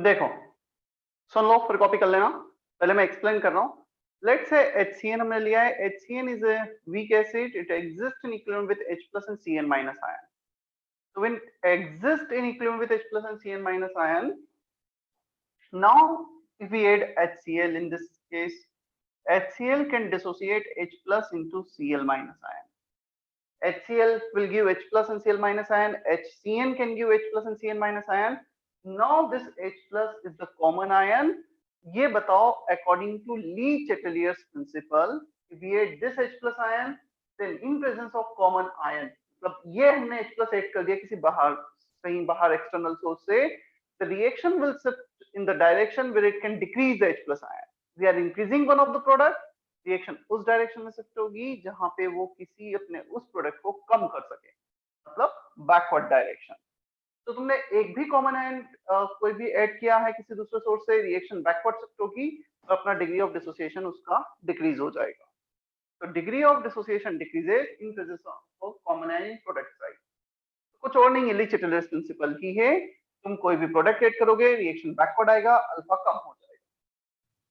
देखो, सुन लो फिर कॉपी कर लेना। पहले मैं एक्सप्लेन कर रहा हूँ। लेट्स से HCN हमने लिया है। HCN is a weak acid. It exists in equilibrium with H plus and Cn minus ion. So when exist in equilibrium with H plus and Cn minus ion, now if we add HCl in this case, HCl can dissociate H plus into Cl minus ion. HCl will give H plus and Cl minus ion. HCN can give H plus and Cn minus ion. Now this H plus is the common ion. ये बताओ according to Lee-Chatelier's principle, if we add this H plus ion, then in presence of common ion, मतलब ये हमने H plus add कर दिया किसी बाहर, कहीं बाहर external source से, the reaction will shift in the direction where it can decrease the H plus ion. We are increasing one of the product, reaction उस डायरेक्शन में शिफ्ट होगी जहां पे वो किसी अपने उस प्रोडक्ट को कम कर सके, मतलब बैकवर्ड डायरेक्शन। तो तुमने एक भी कॉमन आयन कोई भी ऐड किया है किसी दूसरे सोर्स से, रिएक्शन बैकवर्ड शिफ्ट होगी तो अपना डिग्री ऑफ डिसोसिएशन उसका डिक्रीज हो जाएगा। तो degree of dissociation decreases in presence of common ion in product side. कुछ और नहीं, ली-चिटेलर्स प्रिंसिपल ही है। तुम कोई भी प्रोडक्ट ऐड करोगे, रिएक्शन बैकवर्ड आएगा, अल्फा कम हो जाएगा।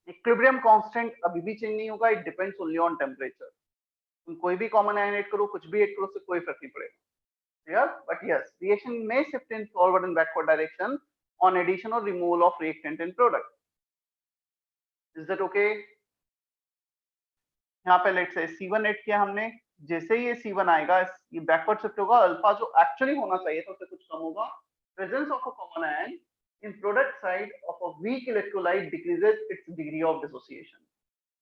इक्विलिब्रियम कांस्टेंट अभी भी चेंज नहीं होगा, it depends only on temperature. तुम कोई भी कॉमन आयन ऐड करो, कुछ भी ऐड करो, उससे कोई फर्क नहीं पड़ेगा। Clear? But yes, reaction may shift in forward and backward direction on addition or removal of reactant and product. Is that okay? यहाँ पे लेट्स से C1 ऐड किया हमने, जैसे ही ये C1 आएगा ये बैकवर्ड शिफ्ट होगा, अल्फा जो एक्चुअली होना चाहिए था उससे कुछ कम होगा। Presence of a common ion in product side of a weak electrolyte decreases its degree of dissociation.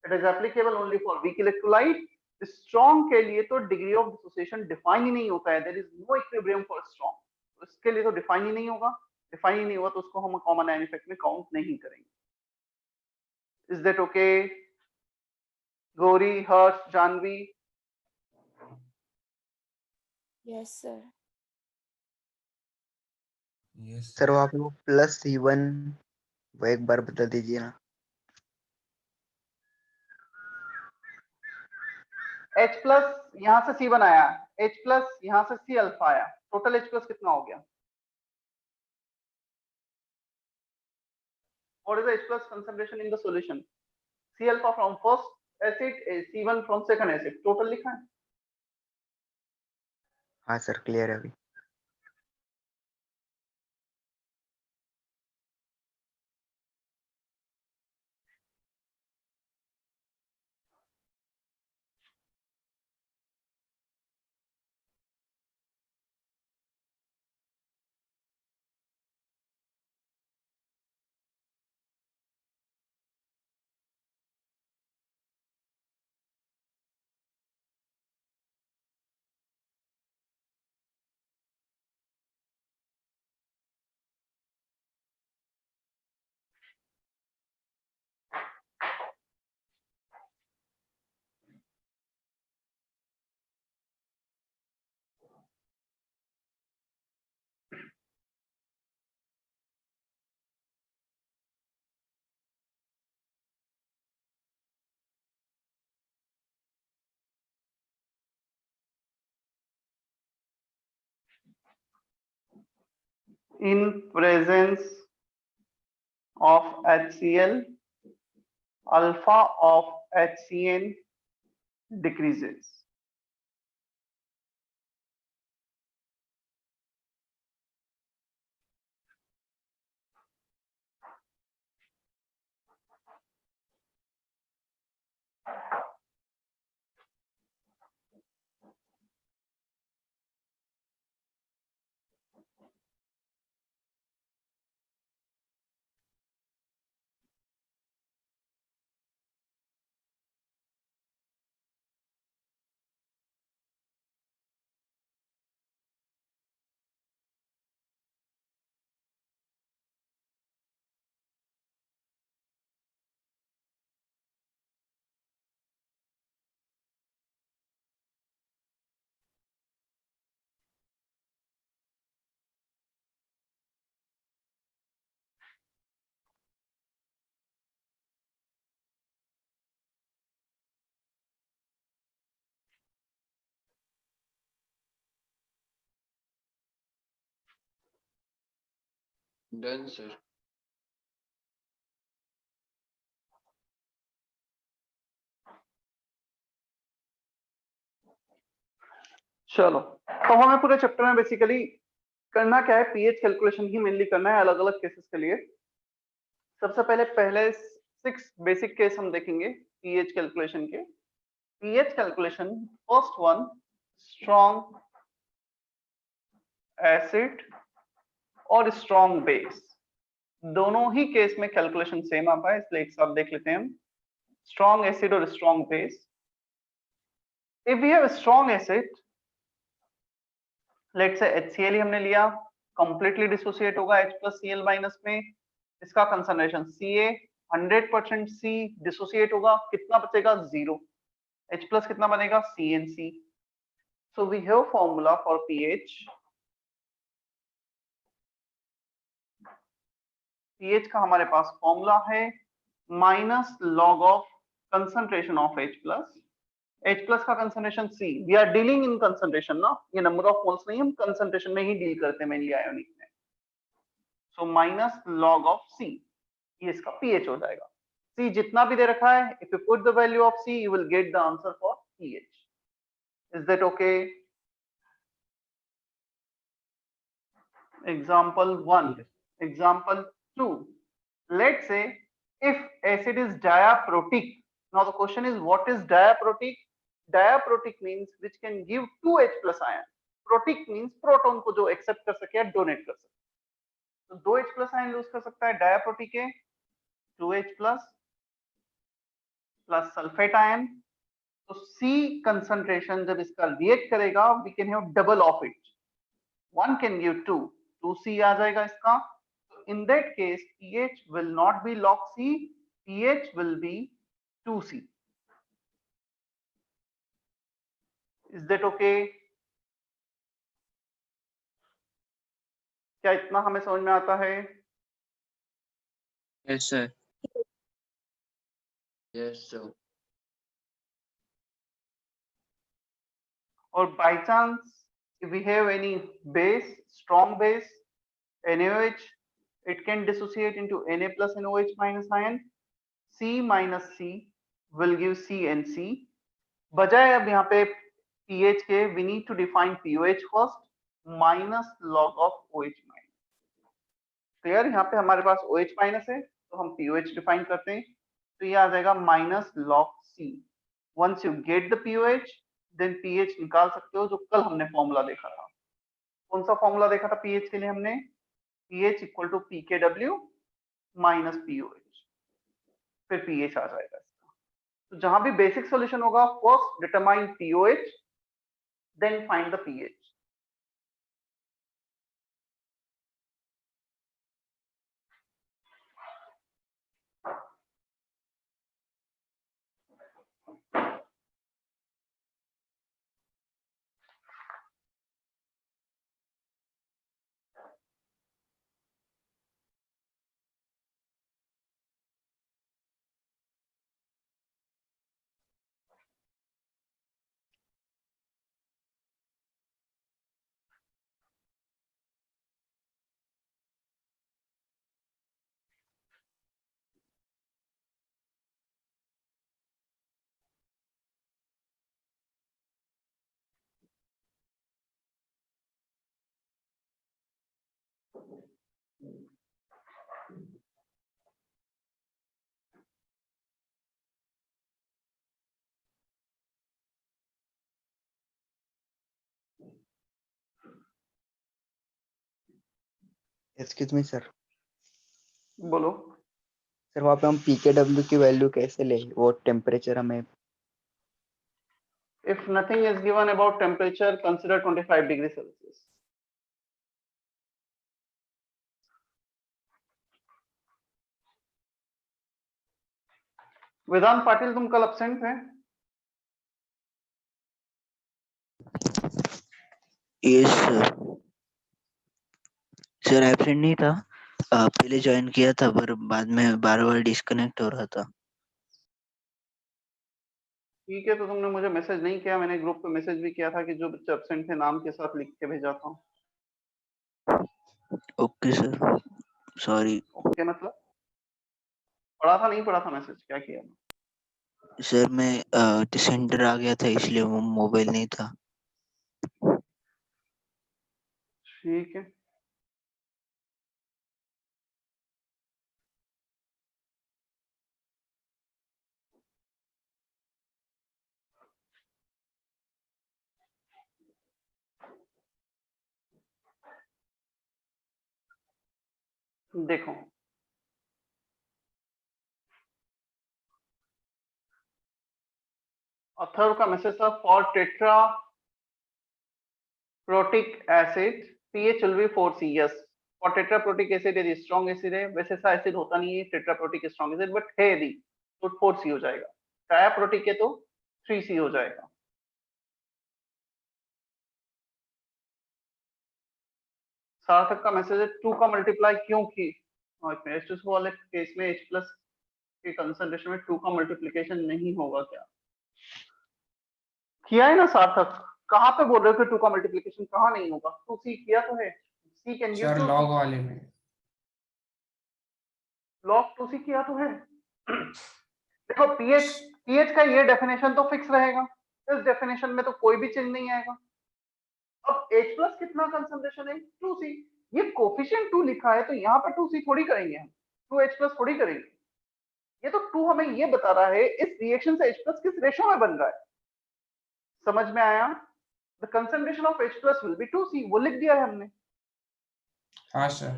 It is applicable only for weak electrolyte. Strong के लिए तो डिग्री ऑफ डिसोसिएशन डिफाइन ही नहीं होता है, there is no equilibrium for strong, तो इसके लिए तो डिफाइन ही नहीं होगा। डिफाइन ही नहीं हुआ तो उसको हम कॉमन आयन इफेक्ट में काउंट नहीं करेंगे। Is that okay? Gauri, Harsh, Janvi? Yes sir. Sir वो आप लोग प्लस C1 वो एक बार बता दीजिए ना। H प्लस यहाँ से C1 आया, H प्लस यहाँ से C अल्फा आया, टोटल H प्लस कितना हो गया? What is the H plus concentration in the solution? C alpha from first acid, C1 from second acid, total लिखा है। हाँ सर क्लियर है अभी। In presence of HCl, alpha of HCN decreases. Done, sir. चलो, तो हमें पूरे chapter में बेसिकली करना क्या है, पीएच कैलकुलेशन ही मेनली करना है अलग अलग केसेस के लिए। सबसे पहले 6 बेसिक केस हम देखेंगे पीएच कैलकुलेशन के। PH calculation, first one, strong acid और स्ट्रॉन्ग बेस, दोनों ही केस में कैलकुलेशन सेम आता है, इसलिए एक साथ देख लेते हैं हम। स्ट्रॉन्ग एसिड और strong base. If we have strong acid, let's say HCl ही हमने लिया, कंप्लीटली डिसोसिएट होगा H+Cl- में। इसका कंसंट्रेशन Ca, 100% C डिसोसिएट होगा, कितना बचेगा? 0। H+ कितना बनेगा? CnC। So we have formula for pH। pH का हमारे पास फॉर्मूला है minus log of concentration of H+ का concentration C। We are dealing in concentration ना, ये नंबर ऑफ मोल्स नहीं, हम कंसंट्रेशन में ही डील करते हैं मेनली आयोनिक में। So minus log of C, ये इसका pH हो जाएगा। C जितना भी दे रखा है, if you put the value of C, you will get the answer for pH। Is that okay? Example 1. Example 2. Let's say if acid is diaprotic. Now the question is, what is diaprotic? Diaprotic means which can give 2H+ ion. Protic means proton को जो accept कर सके या donate कर सके। तो 2H+ ion loose कर सकता है diaprotic है, 2H+ plus sulfate ion। तो C concentration जब इसका react करेगा, we can have double of it। 1 can give 2, 2C आ जाएगा इसका। In that case, pH will not be log C, pH will be 2C। Is that okay? क्या इतना हमें समझ में आता है? Yes, sir. Yes, sir. और by chance, if we have any base, strong base, NaOH, it can dissociate into Na plus and OH minus ion। C minus C will give CnC। बजाय अब यहाँ पे pH के, we need to define pOH first, minus log of OH minus। Clear? यहाँ पे हमारे पास OH minus है, तो हम pOH डिफाइन करते हैं, तो ये आ जाएगा minus log C। Once you get the pOH, then pH निकाल सकते हो, जो कल हमने फॉर्मूला देखा था। कौन सा फॉर्मूला देखा था pH के लिए हमने? pH equal to pKw minus pOH, फिर pH आ जाएगा इसका। तो जहां भी बेसिक सॉल्यूशन होगा, first determine pOH, then find the pH। Excuse me sir, बोलो। सर वहाँ पे हम pKw की वैल्यू कैसे ले, वो टेम्परेचर हमें? If nothing is given about temperature, consider 25 degree Celsius। वेदांत पाटिल, तुम कल एब्सेंट थे? Yes, sir. सर एब्सेंट नहीं था, पहले ज्वाइन किया था पर बाद में बार-बार डिस्कनेक्ट हो रहा था। ठीक है, तो तुमने मुझे मैसेज नहीं किया, मैंने ग्रुप पे मैसेज भी किया था कि जो बच्चे एब्सेंट थे नाम के साथ लिख के भेजा था। Okay sir, sorry. ओके मतलब पढ़ा था, नहीं पढ़ा था मैसेज, क्या किया? सर मैं सेंटर आ गया था इसलिए वो मोबाइल नहीं था। ठीक है, देखो ऑथर का मैसेज था for tetra protic acid pH will be 4C. yes, for tetraprotic acid यदि strong acid है, वैसे ऐसा एसिड होता नहीं है tetraprotic strong acid, बट है यदि तो 4C हो जाएगा, ट्रायाप्रोटिक है तो 3C हो जाएगा। सार्थक का मैसेज है 2 का मल्टीप्लाई क्यों की, H2 वाले केस में H प्लस के कंसंट्रेशन में 2 का मल्टीप्लिकेशन नहीं होगा क्या? किया है ना सार्थक, कहाँ पे बोल रहे हो कि 2 का मल्टीप्लिकेशन कहाँ नहीं होगा? 2C किया तो है, C can give sir to, log वाले में log 2C किया तो है। देखो pH का ये डेफिनेशन तो फिक्स रहेगा, इस डेफिनेशन में तो कोई भी चेंज नहीं आएगा। अब H प्लस कितना कंसंट्रेशन है? 2C, ये कोफिशिएंट 2 लिखा है तो यहाँ पर 2C थोड़ी करेंगे हम, 2H प्लस थोड़ी करेंगे। ये तो 2 हमें ये बता रहा है इस रिएक्शन से H प्लस किस रेशो में बन रहा है। समझ में आया? The concentration of H plus will be 2C, वो लिख दिया है हमने। हाँ सर।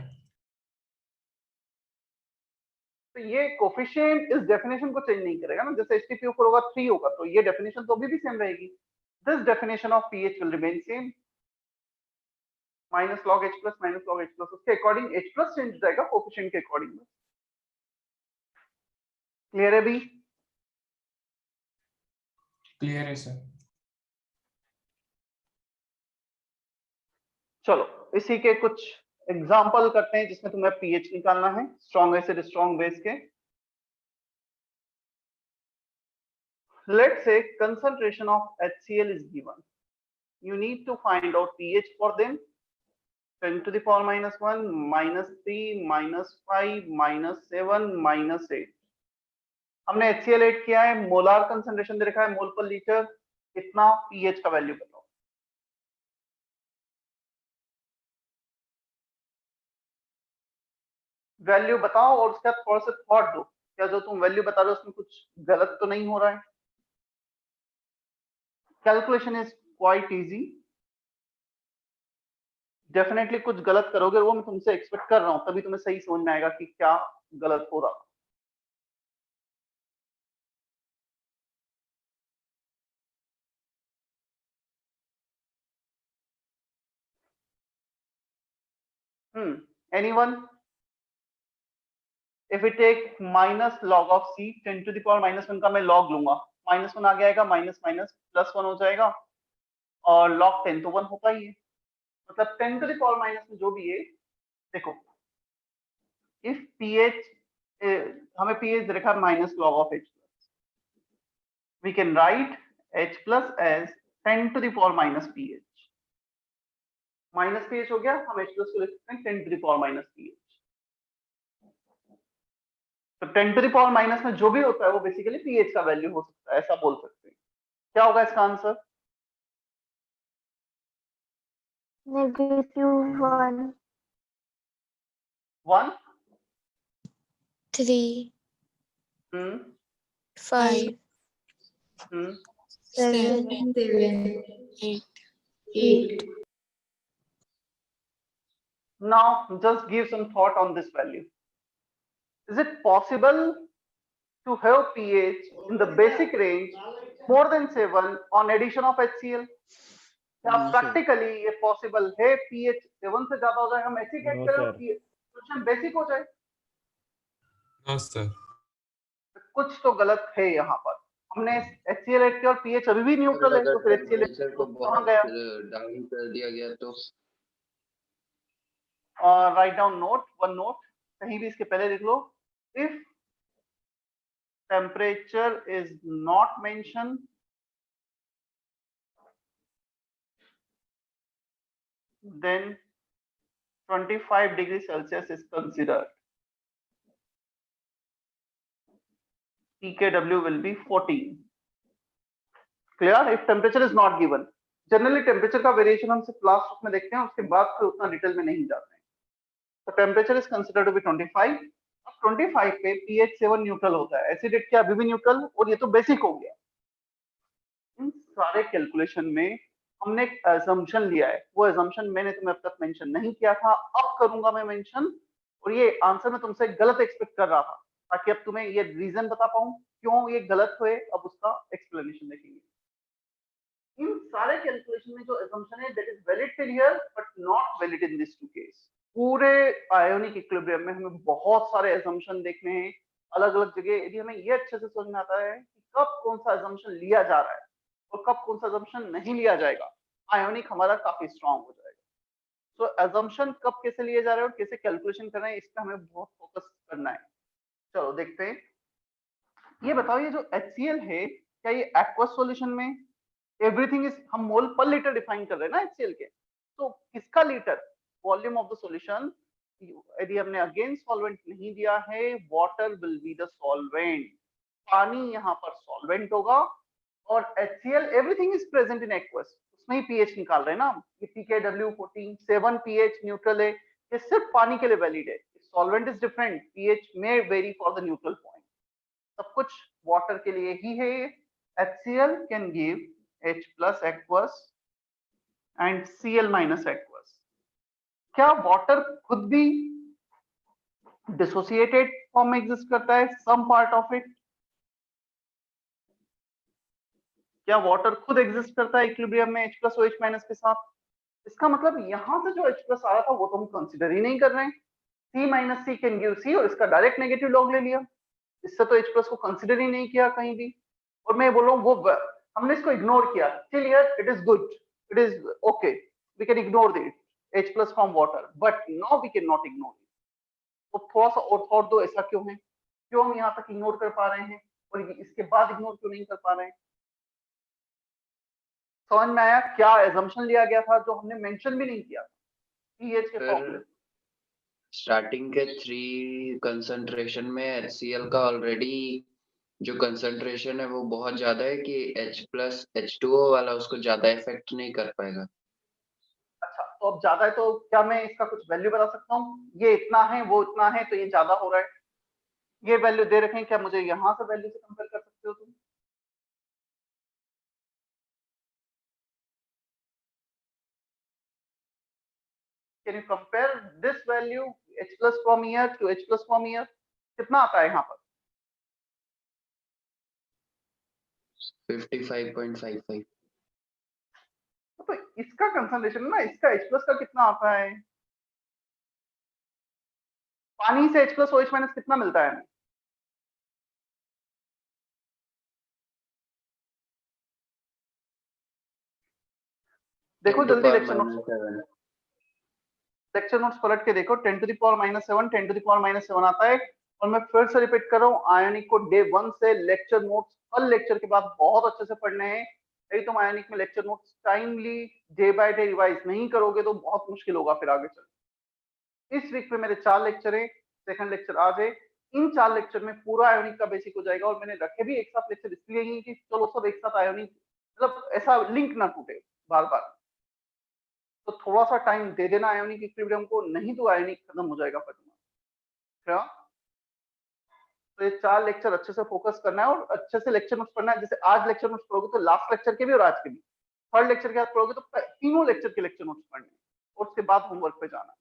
तो ये कोफिशिएंट इस डेफिनेशन को चेंज नहीं करेगा ना, जैसे HTPO4 होगा 3 होगा तो ये डेफिनेशन तो अभी भी सेम रहेगी। This definition of pH will remain same, minus log H plus minus log H plus, उसके अकॉर्डिंग H प्लस चेंज हो जाएगा कोफिशिएंट के अकॉर्डिंग। क्लियर है भी? क्लियर है सर। चलो इसी के कुछ एग्जांपल करते हैं जिसमें तुम्हें pH निकालना है स्ट्रॉन्ग एसिड स्ट्रॉन्ग बेस के। Let's say concentration of HCl is given. You need to find out pH for them. 10 to the power minus 1, minus 3, minus 5, minus 7, minus 8. हमने HCl ऐड किया है, मोलार कंसंट्रेशन दे रखा है मोल पर litre, कितना pH का value बताओ। वैल्यू बताओ और उसका थोड़ा सा थॉट दो, क्या जो तुम वैल्यू बता रहे हो उसमें कुछ गलत तो नहीं हो रहा है? Calculation is quite easy, definitely कुछ गलत करोगे, वो मैं तुमसे एक्सपेक्ट कर रहा हूं, तभी तुम्हें सही समझ में आएगा कि क्या गलत हो रहा। Anyone? If we take minus log of c 10 to the power minus 1 का मैं log लूंगा, माइनस 1 आ गया, माइनस माइनस प्लस 1 हो जाएगा, और log 10 तो 1 होता ही है, मतलब 10 टू द पावर माइनस में जो भी है। देखो इफ pH हमें pH देखा minus log of H plus, we can write H plus as 10 to the power minus pH, minus pH हो गया, हम H प्लस को लिख सकते हैं 10 to the power minus pH। तो 10 टू द पावर माइनस में जो भी होता है वो बेसिकली pH का वैल्यू हो सकता है, ऐसा बोल सकते हैं। क्या होगा इसका answer? -1, 1, 3, 5, 7, 8. Now just give some thought on this value. Is it possible to have pH in the basic range more than 7 on addition of HCl? क्या प्रैक्टिकली ये पॉसिबल है pH 7 से ज्यादा हो जाए, हम ऐसे कैट करें और क्वेश्चन बेसिक हो जाए? नो सर, कुछ तो गलत है यहाँ पर। हमने HCl ऐड किया और pH अभी भी न्यूट्रल है, तो फिर HCl को कहाँ गया? डाउन कर दिया गया तो right down note, one note कहीं भी इसके पहले लिख लो, if temperature is not mention then 25 degree Celsius is considered. pKw will be 14. Clear? If temperature is not given, generally temperature का वेरिएशन हम सिर्फ लास्ट में देखते हैं, उसके बाद फिर उतना डिटेल में नहीं जाते हैं। तो temperature is considered to be 25। अब 25 पे pH 7 न्यूट्रल होता है, एसिडिक क्या अभी भी न्यूट्रल, और ये तो बेसिक हो गया। इन सारे कैलकुलेशन में हमने एक assumption लिया है, वो assumption मैंने तुम्हें अब तक मेंशन नहीं किया था, अब करूंगा मैं मेंशन, और ये आंसर में तुमसे गलत एक्सपेक्ट कर रहा था, ताकि अब तुम्हें ये रीजन बता पाऊं क्यों ये गलत हुए, अब उसका एक्सप्लेनेशन देखेंगे। इन सारे कैलकुलेशन में जो assumption है that is valid till here but not valid in this two case। पूरे आयोनिक इक्विलिब्रियम में हमें बहुत सारे assumption देखने हैं अलग अलग जगह। यदि हमें ये अच्छे से समझ में आता है कि कब कौन सा assumption लिया जा रहा है और कब कौन सा assumption नहीं लिया जाएगा, आयोनिक हमारा काफी स्ट्रांग हो जाएगा। तो assumption कब कैसे लिए जा रहे हैं और कैसे कैलकुलेशन कर रहे हैं, इस पे हमें बहुत फोकस करना है। चलो देखते हैं। ये बताओ, ये जो HCl है क्या ये एक्वस सॉल्यूशन में एवरीथिंग इज, हम मोल पर लीटर डिफाइन कर रहे हैं ना HCl के, तो किसका litre, volume of the solution. यदि हमने अगेन सॉल्वेंट नहीं दिया है, water will be the solvent, पानी यहाँ पर सॉल्वेंट होगा, और HCl everything is present in aqueous, उसमें ही pH निकाल रहे हैं ना, ये pKw14 7 pH न्यूट्रल है, ये सिर्फ पानी के लिए वैलिड है। Solvent is different, pH may vary for the neutral point, सब कुछ वाटर के लिए ही है। HCl can give H plus aqueous and Cl minus aqueous। क्या वाटर खुद भी डिसोसिएटेड फॉर्म में एग्जिस्ट करता है, सम पार्ट ऑफ इट? क्या वाटर खुद एग्जिस्ट करता है इक्विलिब्रियम में H plus OH minus के साथ? इसका मतलब यहां से जो H plus आ रहा था वो तो हम कंसीडर ही नहीं कर रहे हैं। C minus C can give C, और इसका डायरेक्ट नेगेटिव लॉग ले लिया, इससे तो H plus को कंसीडर ही नहीं किया कहीं भी। और मैं बोल रहा हूँ वो हमने इसको इग्नोर किया, till here it is good, it is okay, we can ignore this H plus from water, but now we can not ignore it. तो थोड़ा सा और थॉट दो, ऐसा क्यों है, क्यों हम यहाँ तक इग्नोर कर पा रहे हैं और इसके बाद इग्नोर क्यों नहीं कर पा रहे हैं? समझ में आया क्या assumption लिया गया था जो हमने मेंशन भी नहीं किया pH के फॉर्मूले? स्टार्टिंग के 3 कंसंट्रेशन में HCl का ऑलरेडी जो कंसंट्रेशन है वो बहुत ज्यादा है कि H plus H2O वाला उसको ज्यादा इफेक्ट नहीं कर पाएगा। अच्छा, तो अब ज्यादा है तो क्या मैं इसका कुछ वैल्यू बता सकता हूँ, ये इतना है वो इतना है तो ये ज्यादा हो रहा है, ये वैल्यू दे रखे हैं, क्या मुझे यहाँ से वैल्यू से कंपेयर कर सकते हो तुम? Can you compare this value H plus from here to H plus from here? कितना आता है यहाँ पर? 55.55। तो इसका कंसंट्रेशन ना, इसका H plus का कितना आता है? पानी से H plus OH minus कितना मिलता है हमें? देखो जल्दी लेक्चर नोट्स पलट के देखो, 10 to the power minus 7 10 to the power minus 7 आता है। और मैं फिर से रिपीट कर रहा हूँ, आयोनिक को डे 1 से लेक्चर नोट्स हर लेक्चर के बाद बहुत अच्छे से पढ़ने हैं। यदि तुम आयोनिक में lecture notes timely day by day revise नहीं करोगे तो बहुत मुश्किल होगा फिर आगे चल। इस वीक पे मेरे 4 लेक्चर है, सेकंड लेक्चर आज है, इन 4 लेक्चर में पूरा आयोनिक का बेसिक हो जाएगा। और मैंने रखे भी एक साथ लेक्चर इसलिए ही कि चलो सब एक साथ आयोनिक, मतलब ऐसा लिंक ना टूटे बार बार, तो थोड़ा सा टाइम दे देना आयोनिक इक्विलिब्रियम को, नहीं तो आयोनिक खत्म हो जाएगा फिर क्या। तो ये 4 लेक्चर अच्छे से फोकस करना है और अच्छे से लेक्चर नोट्स पढ़ना है। जैसे आज लेक्चर नोट्स पढ़ोगे तो लास्ट लेक्चर के भी और आज के भी, थर्ड लेक्चर के बाद पढ़ोगे तो तीनों लेक्चर के लेक्चर नोट्स पढ़ने और उसके बाद होमवर्क पे जाना है।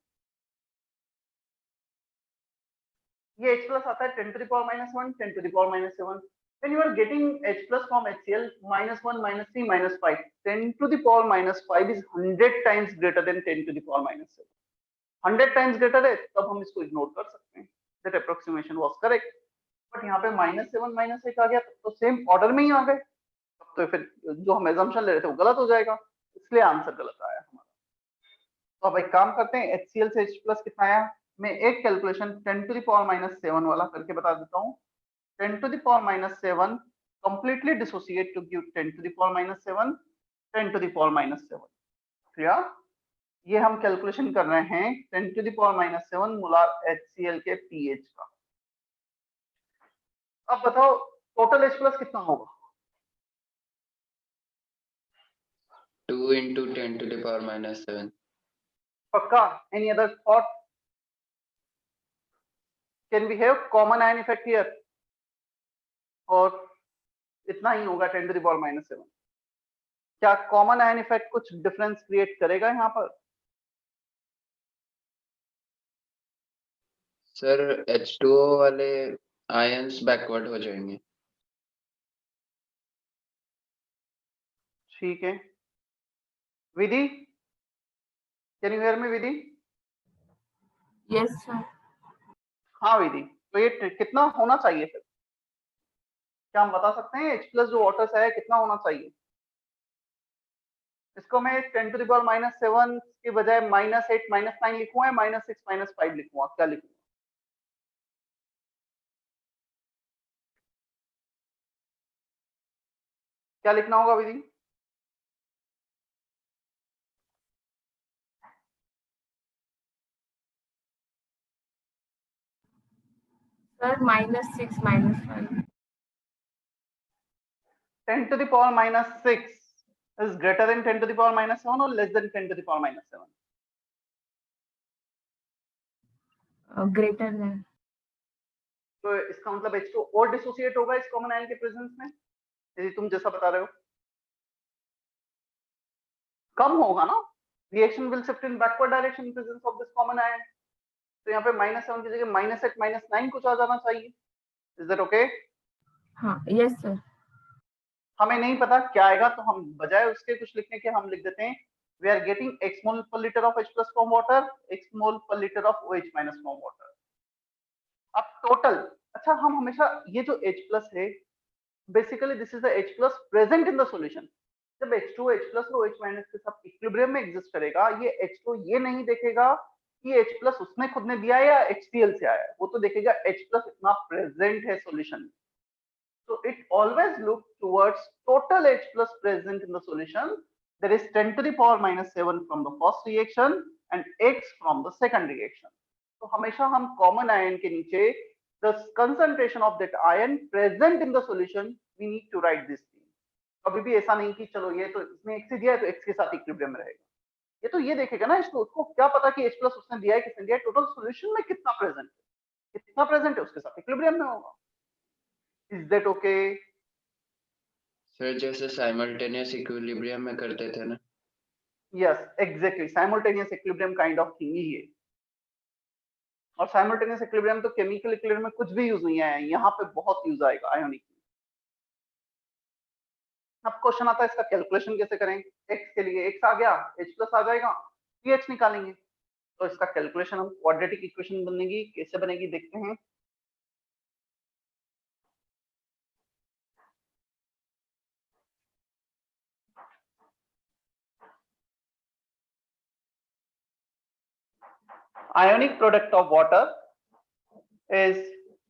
ये H plus आता है 10 to the power minus 1 10 to the power minus 7। when you are getting H plus from HCl minus 1 minus 3 minus 5, 10 to the power minus 5 is 100 times greater than 10 to the power minus 7। 100 times greater है तब हम इसको ignore कर सकते हैं, that approximation was correct। But यहाँ पे -7 -1 आ गया तो सेम ऑर्डर में ही आ गए, तब तो फिर जो हम assumption ले रहे थे वो गलत हो जाएगा, इसलिए आंसर गलत आया हमारा। तो अब एक काम करते हैं, HCl से H plus कितना आया, मैं एक calculation 10 to the power minus 7 वाला करके बता देता हूँ। 10 to the power minus 7 completely dissociate to give 10 to the power minus 7 10 to the power minus 7। Clear? ये हम कैलकुलेशन कर रहे हैं 10 to the power minus 7 molar HCl के pH का। अब बताओ टोटल H plus कितना होगा? 2 into 10 to the power minus 7. पक्का? Any other thought? Can we have common ion effect here? और इतना ही होगा 10 to the power minus 7. क्या कॉमन आयन इफेक्ट कुछ डिफरेंस क्रिएट करेगा यहाँ पर? सर H2O वाले आयंस बैकवर्ड हो जाएंगे. ठीक है. Vidhi, can you hear me Vidhi? Yes, sir. हाँ विधि, तो ये कितना होना चाहिए फिर? क्या हम बता सकते हैं H प्लस जो वाटर से है कितना होना चाहिए? इसको मैं 10 to the power minus 7 के बजाय -8 -9 लिखूं या -6 -5 लिखूंगा? क्या लिखूं? क्या लिखना होगा विधि? Sir, -6 -5. 10 to the power minus 6 is greater than 10 to the power minus 7 or less than 10 to the power minus 7? Greater than. तो इसका मतलब H2 और डिसोसिएट होगा इस कॉमन आयन के प्रेजेंस में, यदि तुम जैसा बता रहे हो कम होगा ना. Reaction will shift in backward direction in presence of this common ion. तो यहाँ पे -7 की जगह -8 -9 कुछ आ जाना चाहिए. Is that okay? हाँ, yes, sir. हमें नहीं पता क्या आएगा, तो हम बजाय उसके कुछ लिखने के हम लिख देते हैं we are getting x mole per liter of H plus from water, x mole per liter of OH minus from water. अब टोटल, अच्छा हम हमेशा ये जो H plus है basically this is the H plus present in the solution. जब H2 H plus और OH minus के साथ इक्विलिब्रियम में एग्जिस्ट करेगा, ये H2 ये नहीं देखेगा कि H plus उसने खुद ने दिया है या HCl से आया है, वो तो देखेगा H plus इतना प्रेजेंट है सॉल्यूशन में. So it always looks towards total H plus present in the solution. There is 10 to the power minus 7 from the first reaction and X from the second reaction. So हमेशा हम common ion के नीचे the concentration of that ion present in the solution we need to write this thing. कभी भी ऐसा नहीं कि चलो ये तो इसने X से दिया है तो X के साथ इक्विलिब्रियम में रहेगा. ये तो ये देखेगा ना, इसको उसको क्या पता कि H plus उसने दिया है किसने दिया है, टोटल सॉल्यूशन में कितना प्रेजेंट है उसके साथ इक्विलिब्रियम में होगा. Is that okay? सर जैसे साइमल्टेनियस इक्विलिब्रियम में करते थे ना. Yes, exactly. Simultaneous equilibrium kind of thing ही है. और simultaneous equilibrium तो केमिकल इक्विलिब्रियम में कुछ भी यूज नहीं है, यहाँ पे बहुत यूज आएगा आयोनिक. अब क्वेश्चन आता है इसका कैलकुलेशन कैसे करें. x के लिए x आ गया, h प्लस आ जाएगा, pH निकालेंगे. तो इसका कैलकुलेशन हम क्वाड्रेटिक इक्वेशन बनेगी, कैसे बनेगी देखते हैं. Ionic product of water is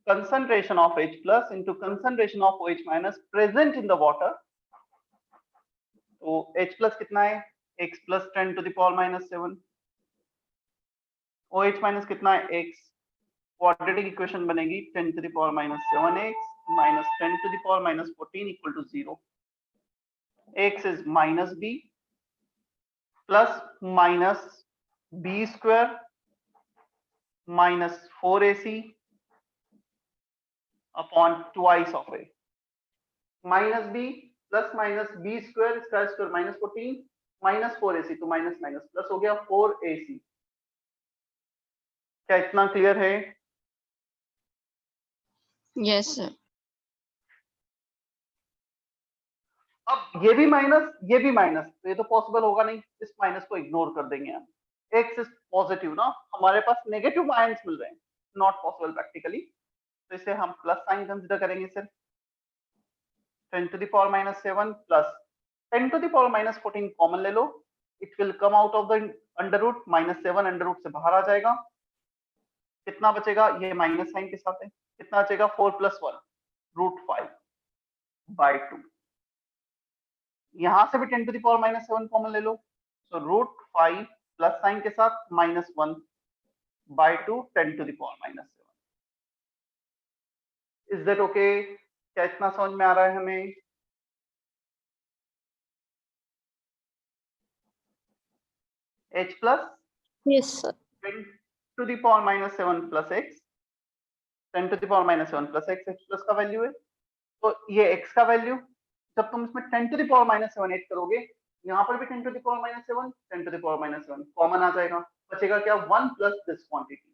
concentration of H plus into concentration of OH minus present in the water. तो H plus कितना है? X plus 10 to the power minus 7. OH minus कितना है? X. Quadratic equation बनेगी 10 to the power minus 7x minus 10 to the power minus 14 equal to 0. X is minus B plus minus B square minus 4AC upon twice of A. Minus B plus minus B square minus 14 minus 4AC, तो minus minus plus हो गया 4AC. क्या इतना clear है? Yes, sir. अब ये भी minus, तो ये तो पॉसिबल होगा नहीं, इस माइनस को इग्नोर कर देंगे हम. X इज पॉजिटिव ना, हमारे पास नेगेटिव आयंस मिल रहे हैं, नॉट पॉसिबल प्रैक्टिकली, तो इसे हम प्लस साइन कंसीडर करेंगे सिर्फ. 10 to the power minus 7 plus 10 to the power minus 14 common ले लो, it will come out of the under root, -7 under root से बाहर आ जाएगा. कितना बचेगा? ये माइनस साइन के साथ है, कितना बचेगा? 4 + 1 √5/2. यहां से भी 10 to the power minus 7 common ले लो, सो √5 प्लस साइन के साथ -1/2 10 to the power minus 7. Is that okay? क्या इतना समझ में आ रहा है हमें? h plus Yes, sir. 10 to the power minus 7 plus x, 10 to the power minus 7 plus x, h plus का वैल्यू है। तो ये x का वैल्यू जब तुम इसमें 10 to the power minus 7 add करोगे, यहाँ पर भी 10 to the power minus 7, 10 to the power minus 7 common आ जाएगा, बचेगा क्या 1 plus this quantity।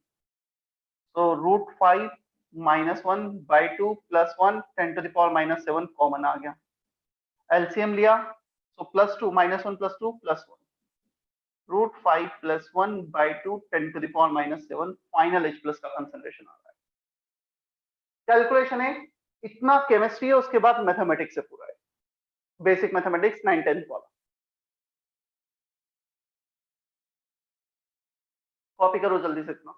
So root 5 minus 1 by 2 plus 1 10 to the power minus 7 common आ गया। LCM लिया, so plus 2 minus 1 plus 2 plus 1, root 5 plus 1 by 2 10 to the power minus 7 final H plus का concentration आ रहा है। Calculation है, इतना chemistry है, उसके बाद मैथमेटिक्स से पूरा है, बेसिक मैथमेटिक्स 9-10 वाला। कॉपी करो जल्दी से इतना।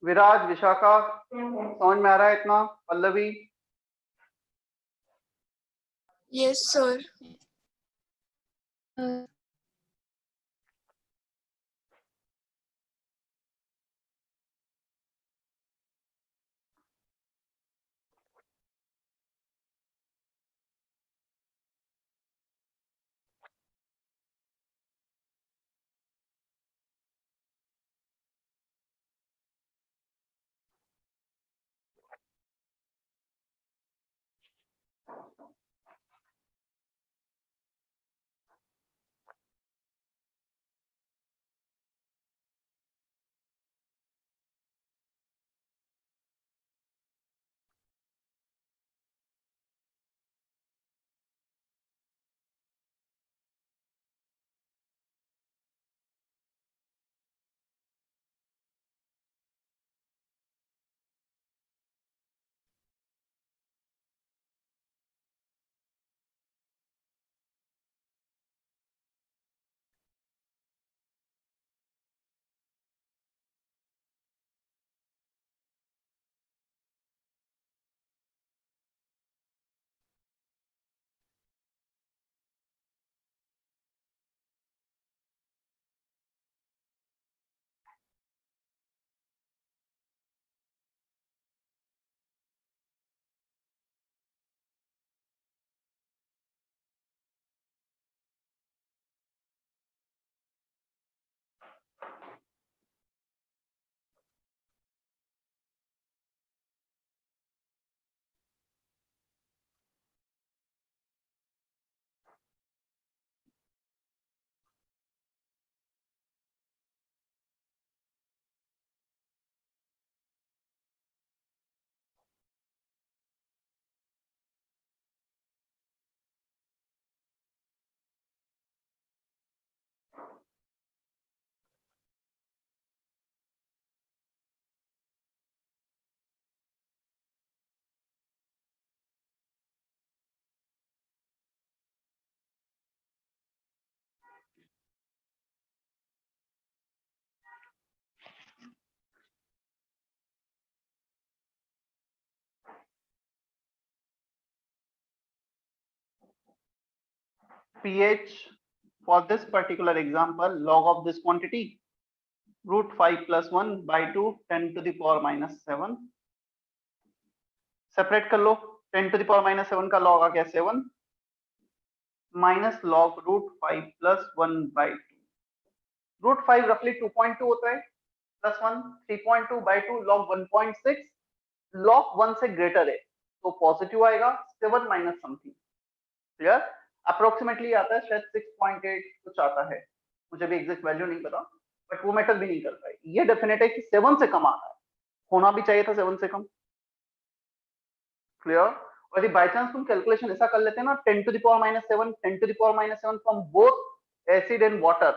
विराज, विशाखा, समझ में आ रहा है इतना? Pallavi? Yes, sir. pH for this particular example, log of this quantity, root 5 plus 1 by 2 10 to the power minus 7। Separate कर लो, 10 to the power minus 7 का log आ गया 7 minus log root 5 plus 1 by 2। root 5 roughly 2.2 होता है, plus 1 3.2 by 2 log 1.6, log 1 से greater है तो positive आएगा, 7 minus something, clear? Approximately आता है शायद 6.8 कुछ आता है, मुझे भी एग्जैक्ट वैल्यू नहीं पता, बट वो मैटर भी नहीं करता है। ये डेफिनेट है कि 7 से कम आ रहा है, होना भी चाहिए था 7 से कम, क्लियर? और यदि बाय चांस तुम कैलकुलेशन ऐसा कर लेते हैं ना, 10 to the power minus 7 10 to the power minus 7 from both acid and water,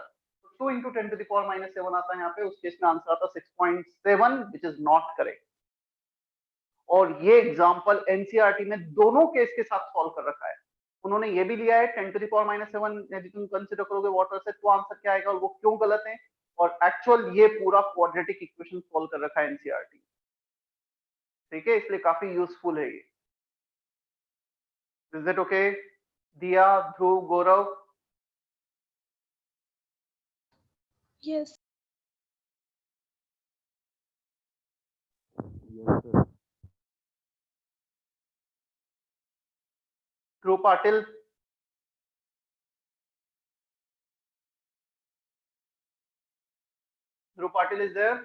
2 into 10 to the power minus 7 आता है यहाँ पे, उस केस में आंसर आता 6.7 which is not correct। और ये एग्जांपल एनसीईआरटी में दोनों केस के साथ सॉल्व कर रखा है, उन्होंने ये भी लिया है 10 to the power minus 7 यदि तुम कंसीडर करोगे वाटर से तो आंसर क्या आएगा और वो क्यों गलत है, और एक्चुअल ये पूरा क्वाड्रेटिक इक्वेशन सॉल्व कर रखा है एनसीईआरटी, ठीक है? इसलिए काफी यूजफुल है ये। Is it okay? दिया, ध्रुव, गौरव? Yes. Yes, sir. Dhruv Patil. Dhruv Patil is there.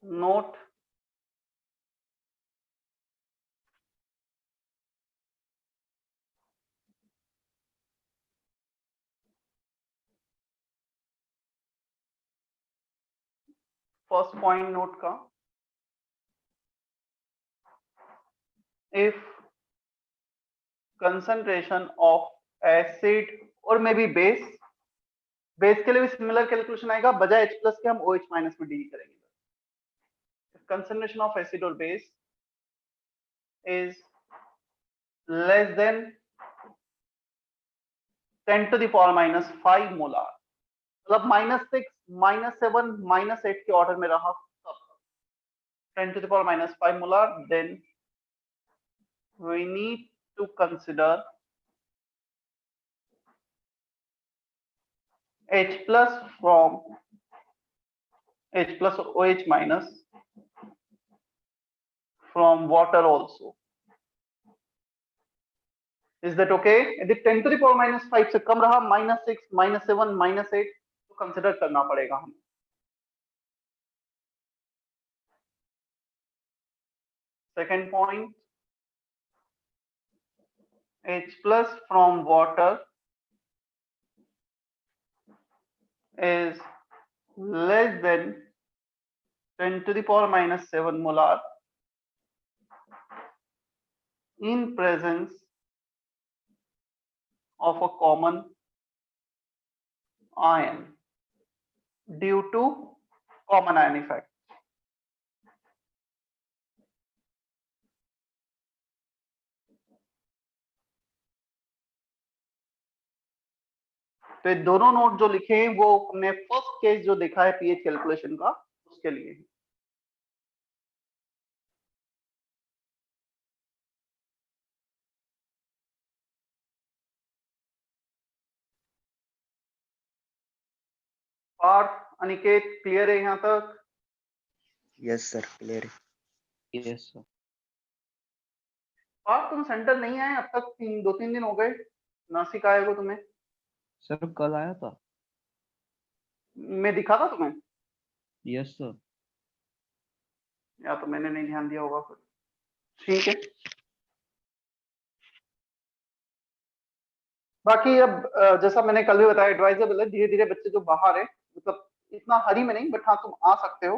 Note. First point note का, if concentration of acid or maybe base, base के लिए भी सिमिलर कैलकुलेशन आएगा, बजाय H प्लस के हम OH माइनस में डील करेंगे. Concentration of acid or base is less than 10 to the power minus 5 molar, मतलब -6, -7, -8 के ऑर्डर में रहा, 10 to the power minus 5 molar, then we need to consider H plus from H plus or OH minus from water also. Is that okay? यदि 10 to the power minus 5 से कम रहा, -6, -7, -8, तो consider करना पड़ेगा हमें. Second point, H plus from water is less than 10 to the power minus 7 molar in presence of a common ion due to common ion effect. तो ये दोनों नोट जो लिखे हैं वो हमने फर्स्ट केस जो देखा है पीएच कैलकुलेशन का, उसके लिए. पार्थ, अनिकेत, क्लियर है यहाँ तक? यस सर, क्लियर है. Yes sir. पार्थ, तुम सेंटर नहीं आए अब तक, 2-3 दिन हो गए. नासिक आए हो तुम्हें? सर कल आया था. मैं दिखा था तुम्हें? Yes sir. या तो मैंने नहीं ध्यान दिया होगा फिर. ठीक है. बाकी अब जैसा मैंने कल भी बताया, एडवाइजेबल है, धीरे धीरे बच्चे जो बाहर है, मतलब इतना हरी में नहीं, बट हाँ तुम आ सकते हो.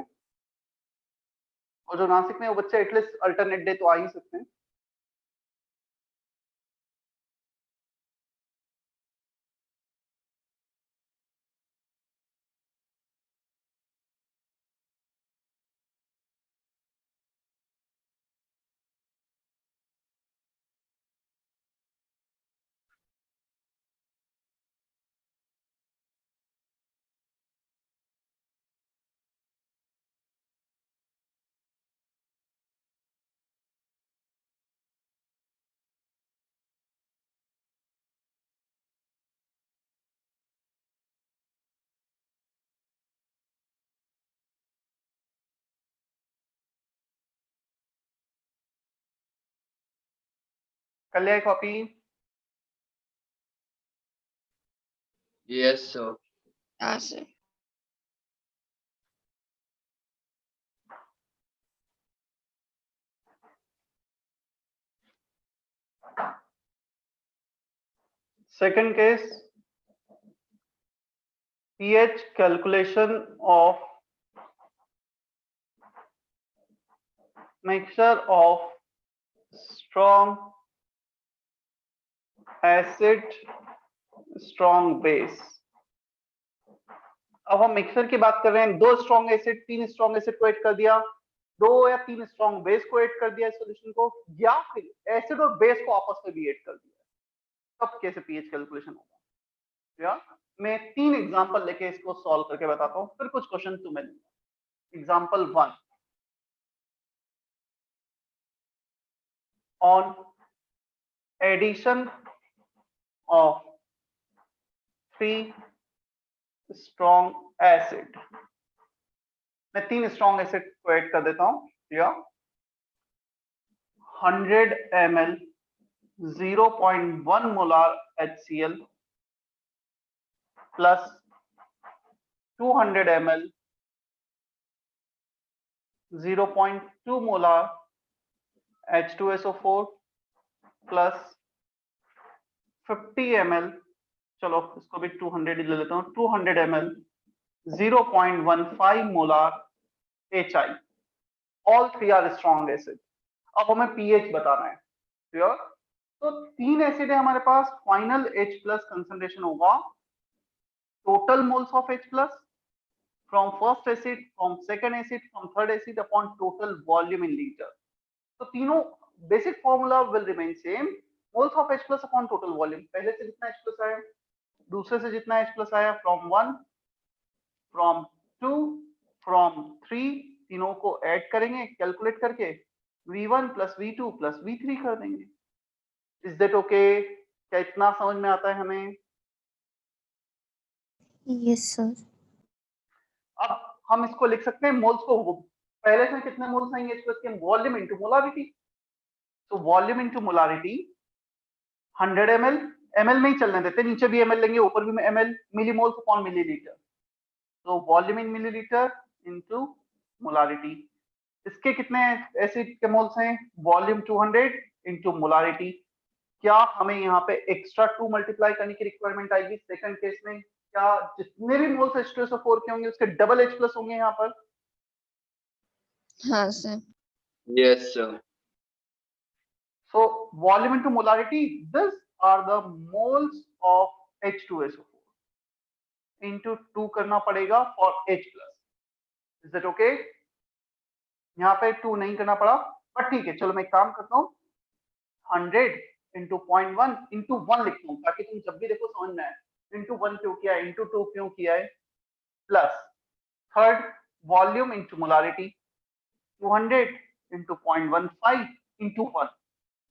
और जो नासिक में वो बच्चे एटलीस्ट अल्टरनेट डे तो आ ही सकते हैं. कर लिया कॉपी? Yes sir. हाँ sir. Second case, pH calculation of mixture of strong acid, strong base. अब हम मिक्सर की बात कर रहे हैं, 2 स्ट्रॉन्ग एसिड 3 स्ट्रॉन्ग एसिड को ऐड कर दिया, 2 या 3 स्ट्रॉन्ग बेस को ऐड कर दिया सॉल्यूशन को, या फिर एसिड और बेस को आपस में भी ऐड कर दिया, तब कैसे पीएच कैलकुलेशन होगा. या मैं 3 एग्जांपल लेके इसको सॉल्व करके बताता हूं, फिर कुछ क्वेश्चन तुम्हें दूंगा. Example 1, on addition of 3 strong acid. मैं 3 स्ट्रॉन्ग एसिड को ऐड कर देता हूं या 100 ml 0.1 molar HCl plus 200 ml 0.2 molar H2SO4 plus 50 ml, चलो इसको भी 200 ही ले लेता हूँ, 200 ml 0.15 molar HI. All three are strong acid. अब हमें pH बताना है, क्लियर? तो 3 एसिड है हमारे पास, फाइनल H प्लस कंसंट्रेशन होगा total moles of H plus from first acid, from second acid, from third acid upon total volume in litre. तो तीनों basic formula will remain same, moles of H plus upon total volume. पहले से जितना H plus आया, दूसरे से जितना H plus आया, फ्रॉम 1, फ्रॉम 2, फ्रॉम 3, तीनों को ऐड करेंगे कैलकुलेट करके V1 plus V2 plus V3 कर देंगे. Is that okay? क्या इतना समझ में आता है हमें? Yes sir. अब हम इसको लिख सकते हैं मोल्स को, पहले से कितने मोल्स आएंगे H प्लस के, वॉल्यूम इनटू मोलारिटी. तो volume into molarity 100 ml, ml में ही चलने देते, नीचे भी ml लेंगे ऊपर भी ml, मिलीमोल्स अपॉन मिलीलीटर. तो वॉल्यूम इन मिलीलीटर इनटू मोलारिटी. इसके कितने एसिड के मोल्स हैं? Volume 200 into molarity. क्या हमें यहाँ पे एक्स्ट्रा 2 मल्टीप्लाई करने की रिक्वायरमेंट आएगी सेकंड केस में? क्या जितने भी मोल्स H2SO4 के होंगे उसके डबल H प्लस होंगे यहाँ पर? हाँ sir. Yes sir. So volume into molarity, these are the moles of H2SO4 into 2 करना पड़ेगा for H plus. Is that okay? यहाँ पे 2 नहीं करना पड़ा, पर ठीक है, चलो मैं एक काम करता हूँ, 100 into 0.1 into 1 लिखता हूँ ताकि तुम जब भी देखो समझ में आए. into 1 क्यों किया है, into 2 क्यों किया है, plus third volume into molarity 200 into 0.15 into 1,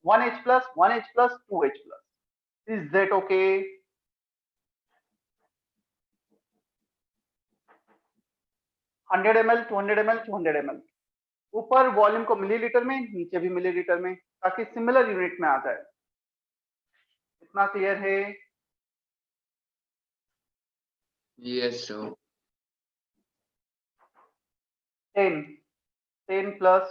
1H plus 1H plus 2H plus. Is that okay? $100 ml 200 ml 200 ml. ऊपर वॉल्यूम को मिलीलीटर में, नीचे भी मिलीलीटर में, ताकि सिमिलर यूनिट में आ जाए. इतना क्लियर है? Yes sir. 10 plus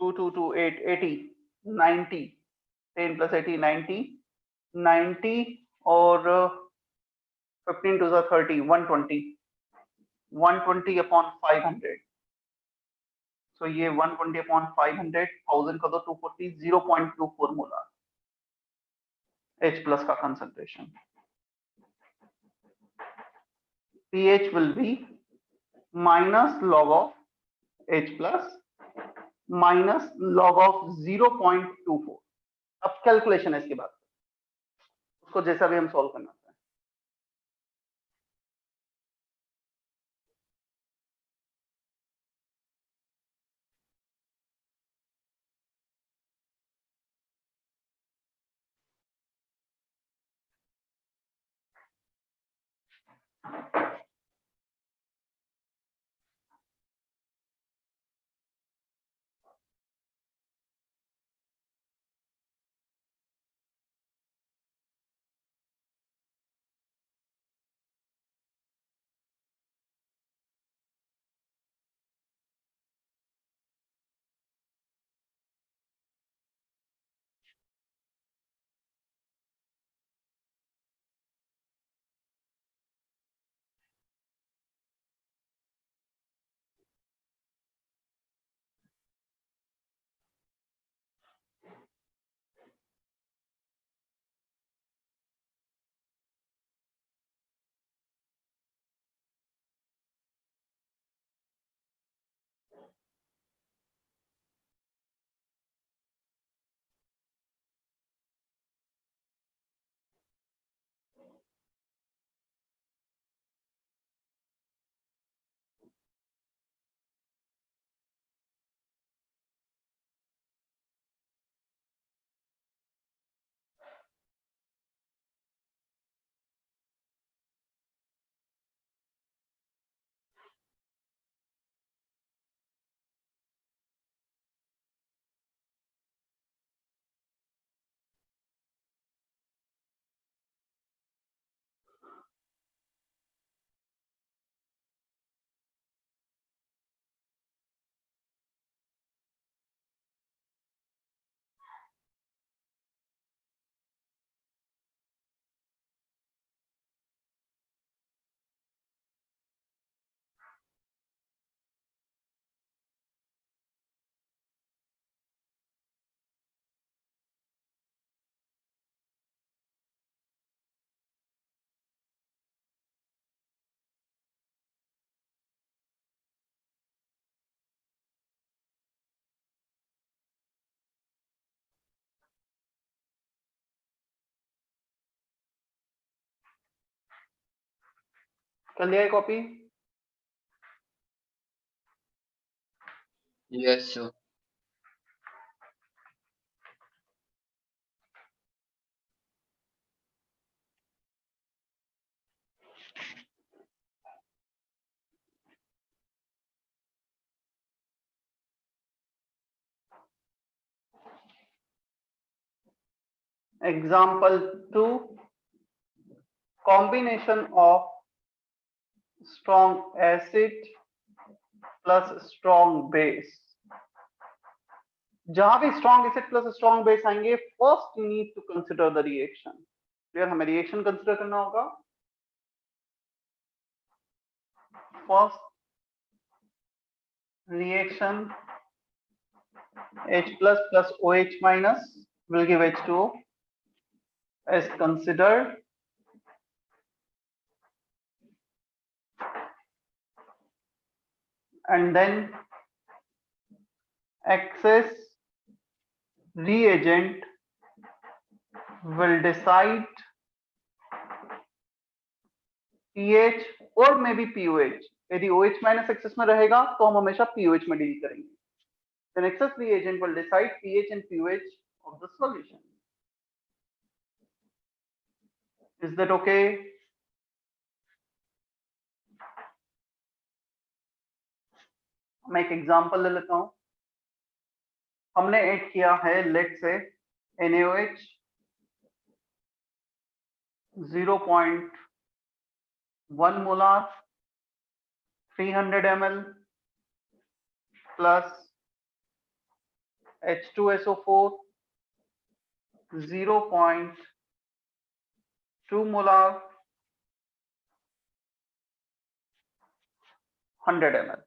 2 2 2 8 80 90, 10 plus 80 90, 90 और 15 to the 30 120, 120 upon 500. So ये 120 upon 500, 1000 का तो 240, 0.24 मोलार H plus का concentration. pH will be minus log of H plus minus log of 0.24. अब कैलकुलेशन है इसके बाद, उसको जैसा भी हम सॉल्व करना है. कर लिया है copy? Yes sir. Example 2, combination of strong acid plus strong base. जहां भी strong acid plus strong base आएंगे, first you need to consider the reaction. Clear? हमें रिएक्शन कंसिडर करना होगा. First reaction H plus plus OH minus will give H2O is considered. And then excess reagent will decide pH और maybe pOH. यदि OH minus excess में रहेगा तो हम हमेशा pOH में डील करेंगे. Then excess reagent will decide pH and pOH of the solution. Is that okay? मैं एक एग्जांपल ले लेता हूं. हमने ऐड किया है लेट से NaOH 0.1 molar 300 ml plus H2SO4 0.2 molar 100 ml.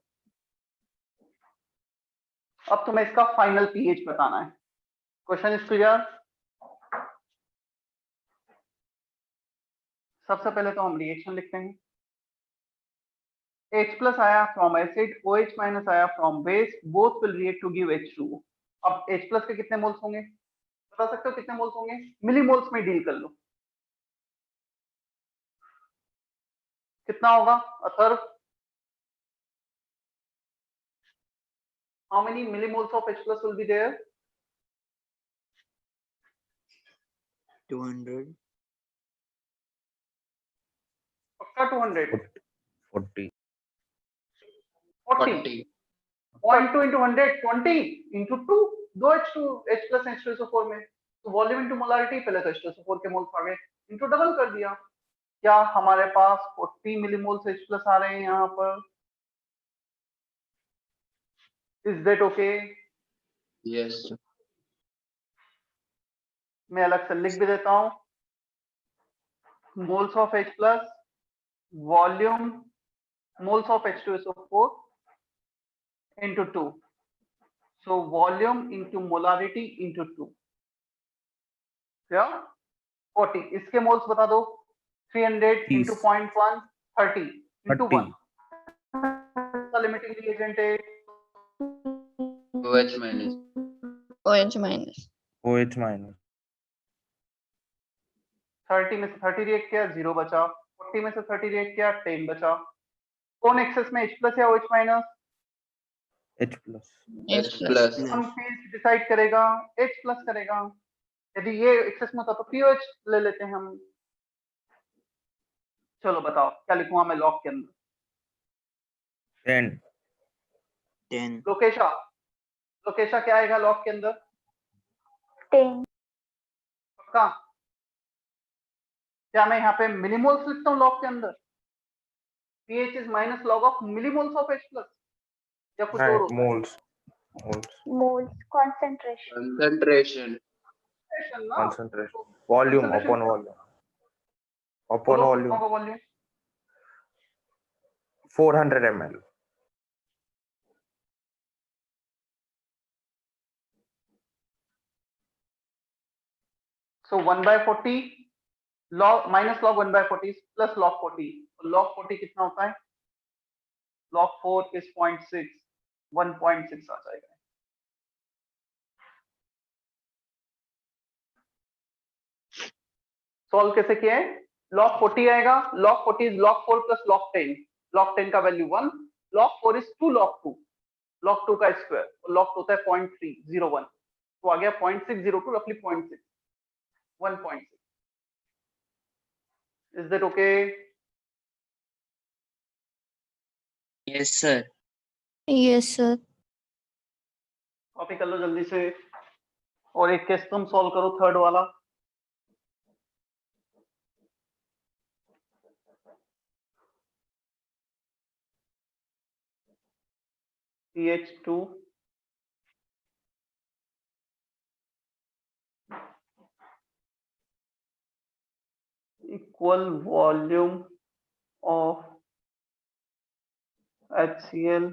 अब तुम्हें इसका फाइनल पीएच बताना है. Question is clear? सबसे पहले तो हम रिएक्शन लिखते हैं. H plus आया फ्रॉम एसिड, OH माइनस आया from base, both will react to give H2O. अब H plus के कितने मोल्स होंगे? बता सकते हो कितने मोल्स होंगे? मिलीमोल्स में डील कर लो. कितना होगा Atharva? How many millimoles of H plus will be there? 200. पक्का 200? 40. 40. 0.2 into 100, 20 into 2. दो H plus H2SO4 में. तो वॉल्यूम इंटू मोलारिटी, पहले तो H2SO4 के मोल्स आ गए, इंटू डबल कर दिया. क्या हमारे पास 40 मिलीमोल्स H plus आ रहे हैं यहाँ पर? Is that okay? यस. मैं अलग से लिख भी देता हूं. Moles of H plus volume moles of H2SO4 into 2. So volume into molarity into 2. Yeah? 40. इसके मोल्स बता दो. 300 into 0.1 30 into 1. लिमिटिंग रिएजेंट है OH minus. OH minus. OH minus. 30 में से 30 रिएक्ट किया, 0 बचा. 40 में से 30 रिएक्ट किया, 10 बचा. कौन एक्सेस में, H plus या OH minus? H plus. H plus. हम पीएच डिसाइड करेगा, H plus करेगा. यदि ये एक्सेस में होता तो pH ले लेते हैं हम. चलो बताओ क्या लिखूंगा मैं लॉग के अंदर? 10. लोकेशा क्या आएगा लॉग के अंदर? 10. पक्का? क्या मैं यहाँ पे मिलीमोल्स लिखता हूँ लॉग के अंदर? pH is minus log of millimoles of H plus या कुछ और होता है? Moles. Concentration. Concentration. Concentration. Volume upon volume. Upon volume. volume 400 ml. So 1 by 40 log minus log 1 by 40 plus log 40. तो log 40 कितना होता है? Log 4 is 0.6. 1.6 आ जाएगा. सॉल्व कैसे किया है? log 40 आएगा, log 40 is log 4 plus log 10, log 10 का value 1, log 4 is 2 log 2, log 2 का स्क्वायर, और log 2 होता है 0.301, तो आ गया 0.602 roughly 0.6, 1.6. Is that okay? Yes sir. Yes, sir. Copy कर लो जल्दी से, और एक केस तुम सॉल्व करो, थर्ड वाला। PH2 equal volume of HCl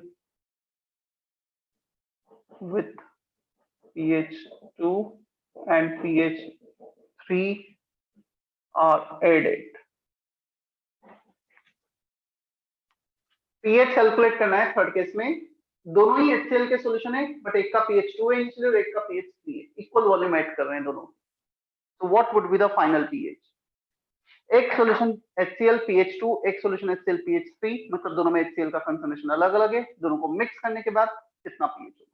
with pH2 and pH3 are added. pH calculate करना है थर्ड केस में, दोनों ही HCl के सॉल्यूशन है, बट एक का pH2 है इनिशियली और एक का pH3 है, इक्वल वॉल्यूम ऐड कर रहे हैं दोनों। So what would be the final pH? एक सॉल्यूशन HCl pH2, एक सॉल्यूशन HCl pH3, मतलब दोनों में HCl का कंसंट्रेशन अलग अलग है, दोनों को मिक्स करने के बाद कितना pH होगा?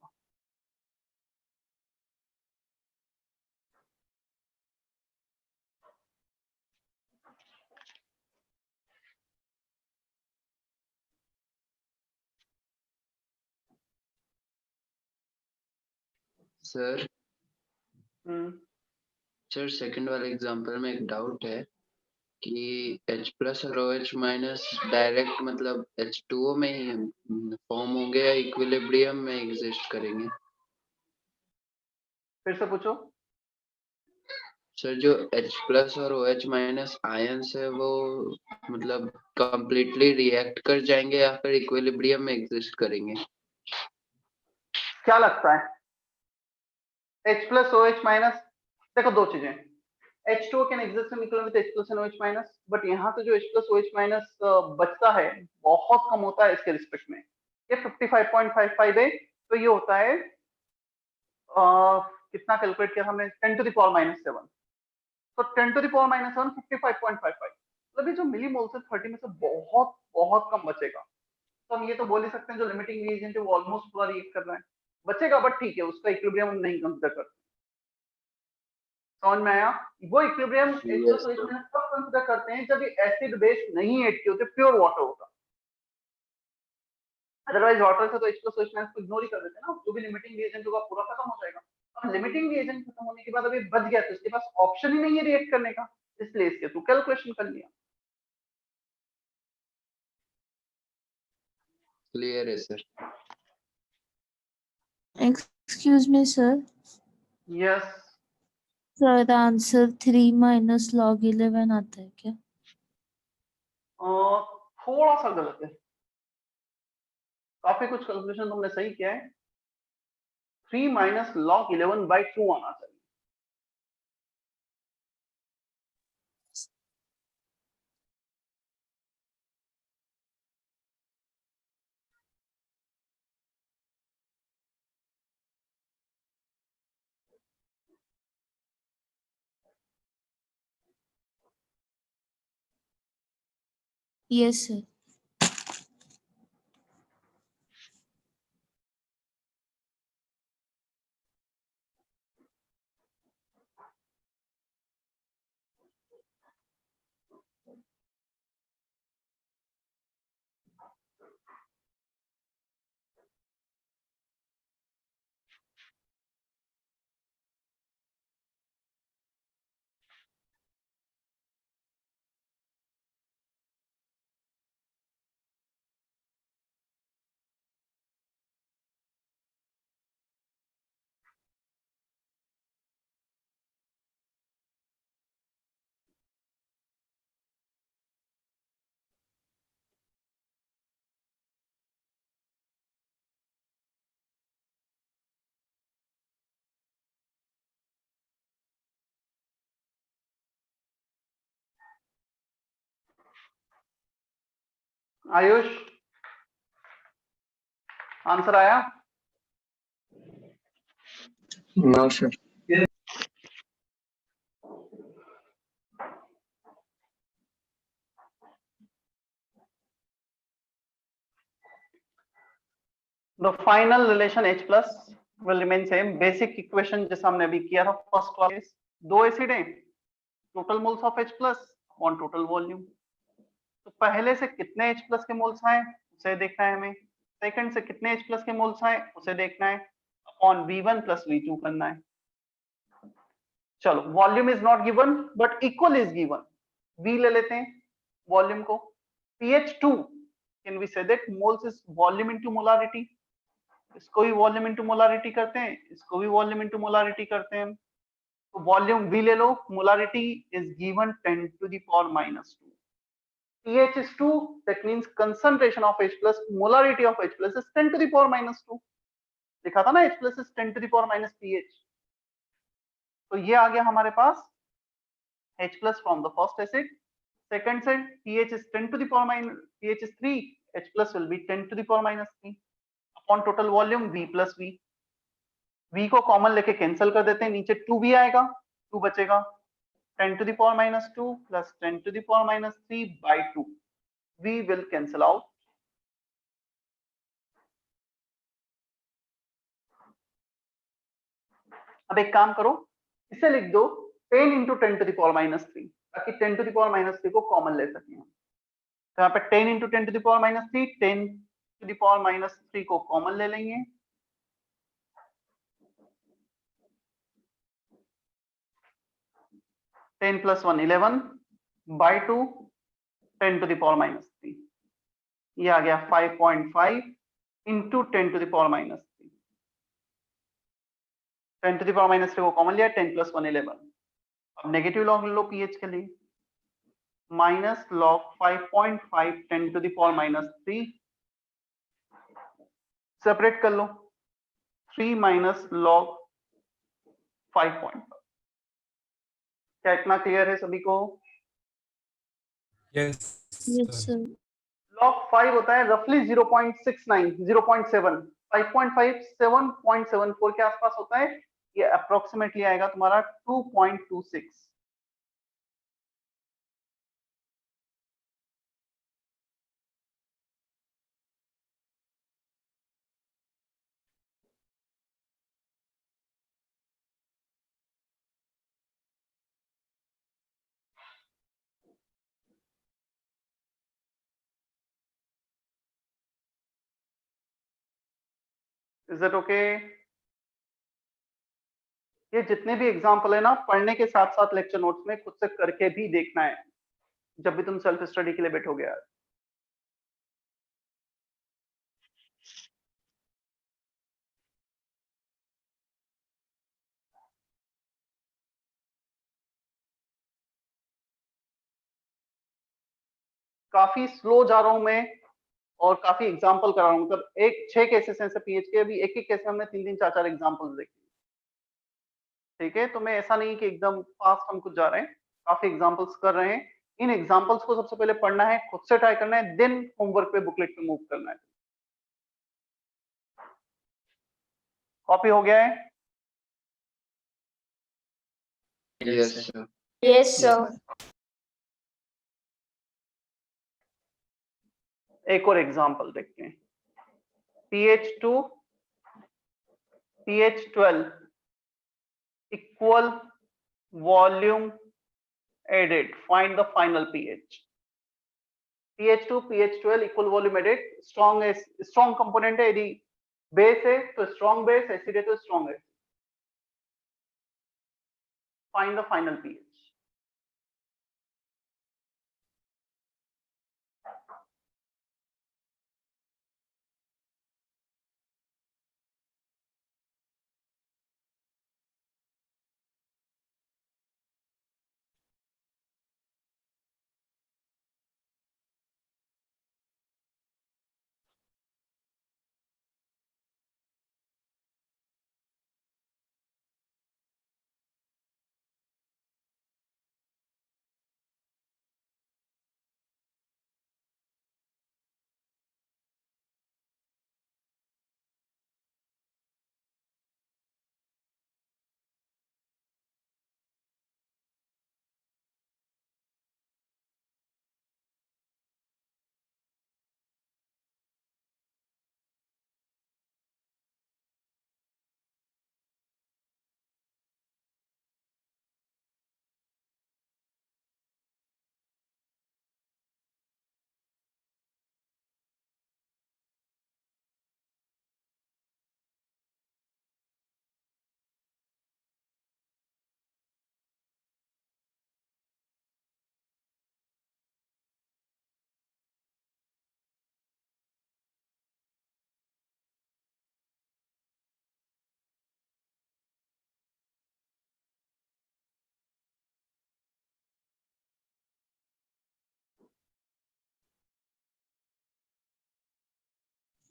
सर सर सेकंड वाले एग्जांपल में एक डाउट है कि H प्लस और OH माइनस डायरेक्ट मतलब H2O में ही फॉर्म होंगे या इक्विलिब्रियम में एग्जिस्ट करेंगे? फिर से पूछो। सर जो H प्लस और OH माइनस आयंस है वो मतलब कंप्लीटली रिएक्ट कर जाएंगे या फिर इक्विलिब्रियम में एग्जिस्ट करेंगे? क्या लगता है? H plus OH minus, देखो दो चीजें, H2O can exist in equilibrium with H plus and OH minus, but यहाँ से जो H plus OH minus बचता है बहुत कम होता है इसके रिस्पेक्ट में, ये 55.55 है, तो ये होता है कितना कैलकुलेट किया हमने, 10 to the power minus 7, तो 10 to the power minus 7 55.55, मतलब ये जो मिलीमोल्स है 30 में से बहुत बहुत कम बचेगा, तो हम ये तो बोल ही सकते हैं जो लिमिटिंग रिएजेंट है वो ऑलमोस्ट पूरा रिएक्ट कर रहा है, बचेगा बट ठीक है, उसका इक्विलिब्रियम हम नहीं कंसीडर करते। समझ में आया? वो इक्विलिब्रियम तब कंसीडर करते हैं जब ये एसिड बेस नहीं ऐड किए होते, प्योर वाटर होगा, अदरवाइज वाटर से तो H+ OH- को इग्नोर ही कर देते हैं ना, जो भी लिमिटिंग रिएजेंट होगा पूरा खत्म हो जाएगा। अब लिमिटिंग रिएजेंट खत्म होने के बाद अभी बच गया तो इसके पास ऑप्शन ही नहीं है रिएक्ट करने का, इसलिए इसके थ्रू कैलकुलेशन कर लिया। क्लियर है sir. Excuse me, sir. Yes, Sir, the answer 3 minus log 11 आता है क्या? थोड़ा सा गलत है, काफी कुछ कैलकुलेशन तुमने सही किया है, 3 minus log 11/2 आना चाहिए। Yes, sir. आयुष, आंसर आया? No sir. The final relation H plus will remain same. Basic equation जैसा हमने अभी किया था फर्स्ट वाले, दो एसिड हैं, total moles of H plus on total volume. तो पहले से कितने H प्लस के मोल्स आए उसे देखना है हमें, सेकंड से कितने H प्लस के मोल्स आए उसे देखना है, अपॉन V1 प्लस V2 करना है. चलो, volume is not given but equal is given. V ले लेते हैं वॉल्यूम को. pH2 can we say that moles is volume into molarity. इसको भी वॉल्यूम इनटू मोलारिटी करते हैं, इसको भी वॉल्यूम इनटू मोलारिटी करते हैं. तो वॉल्यूम V ले लो, molarity is given 10 to the power -2. pH is 2, that means concentration of H plus, molarity of H plus is 10 to the power -2. लिखा था ना H plus is 10 to the power minus pH. तो ये आ गया हमारे पास H plus from the first acid. Second acid, pH is 10 to the power minus, pH is 3, H plus will be 10 to the power -3 upon total volume V plus V. V को common लेके cancel कर देते हैं, नीचे 2V आएगा, 2 बचेगा. 10 to the power -2 plus 10 to the power -3 by 2. V will cancel out. अब एक काम करो, इसे लिख दो 10 into 10 to the power -3, ताकि 10 to the power -3 को कॉमन ले सकें. तो यहाँ पे 10 into 10 to the power -3, 10 to the power -3 को कॉमन ले लेंगे. Ten plus 1 11 by 2, 10 to the power -3. ये आ गया 5.5 into 10 to the power -3. 10 to the power -3 को कॉमन लिया, 10 plus 1 11. अब नेगेटिव लॉग लो पीएच के लिए, minus log 5.5 10 to the power -3. Separate कर लो, 3 माइनस लॉग 5.5. क्या इतना क्लियर है सभी को? Yes, Yes, sir. sir. Log 5 होता है रफली 0.69 0.7. 5.5 7.74 के आसपास होता है. ये अप्रोक्सीमेटली आएगा तुम्हारा 2.26. Is it okay? ये जितने भी एग्जाम्पल है ना, पढ़ने के साथ साथ लेक्चर नोट्स में खुद से करके भी देखना है जब भी तुम सेल्फ स्टडी के लिए बैठोगे यार. काफी स्लो जा रहा हूं मैं और काफी एग्जाम्पल करा रहा हूं. मतलब एक 6 केसेस हैं पीएच के, अभी एक एक केस में हमने 3 4 4 एग्जाम्पल्स देखे. ठीक है, तो मैं ऐसा नहीं कि एकदम फास्ट हम कुछ जा रहे हैं, काफी एग्जाम्पल्स कर रहे हैं. इन एग्जाम्पल्स को सबसे पहले पढ़ना है, खुद से ट्राई करना है, देन होमवर्क पे बुकलेट पे मूव करना है. कॉपी हो गया है? Yes sir. Yes, sir. एक और एग्जाम्पल देखते हैं. pH2 pH12 equal volume added, find the final pH. pH2 pH12 equal volume added. Strong component है, यदि बेस है तो स्ट्रॉन्ग बेस, एसिड है तो strong acid. Find the final pH.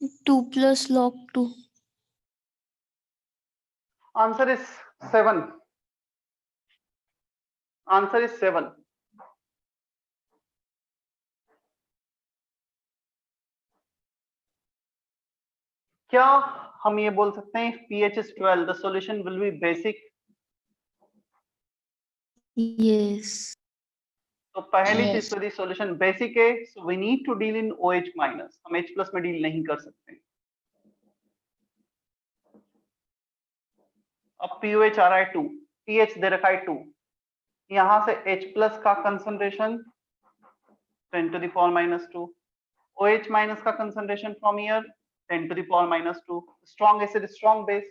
2 plus log 2. Answer is 7. Answer is 7. क्या हम ये बोल सकते हैं pH is 12 the solution will be basic? Yes. तो पहली Yes. चीज तो यदि सॉल्यूशन बेसिक है so we need to deal in OH minus, हम H प्लस में डील नहीं कर सकते। अब pOH आ रहा है 2, pH दे रखा है 2, यहां से H प्लस का concentration 10 to the power minus 2, OH minus का concentration from here 10 to the power minus 2, strong acid strong base,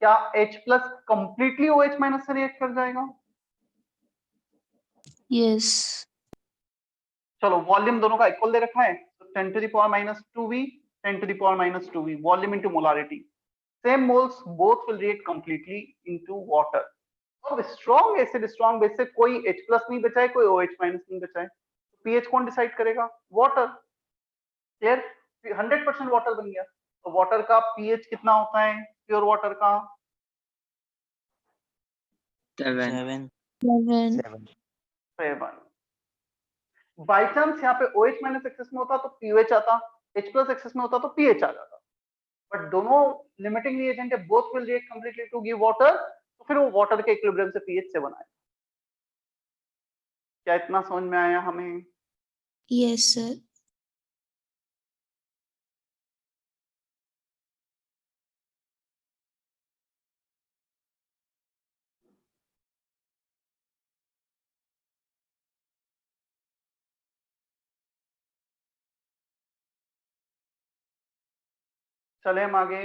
क्या H plus completely OH minus से रिएक्ट कर जाएगा? Yes. चलो वॉल्यूम दोनों का इक्वल दे रखा है, तो 10 to the power minus 2v 10 to the power minus 2v volume into molarity, same moles both will react completely into water. अब स्ट्रॉन्ग एसिड स्ट्रॉन्ग बेस से कोई H प्लस नहीं बचा है, कोई OH माइनस नहीं बचा है, तो pH कौन डिसाइड करेगा? वाटर। क्लियर? 100% वाटर बन गया। तो वाटर का pH कितना होता है प्योर वाटर का? 7 7. 7। बाई चांस यहाँ पे OH माइनस एक्सेस में होता तो pH आता, H प्लस एक्सेस में होता तो pH आ जाता, बट दोनों लिमिटिंग रिएजेंट है, both will react completely to give water, तो फिर वो वाटर के इक्विलिब्रियम से pH 7 आया। क्या इतना समझ में आया हमें? Yes, sir. चले हम आगे।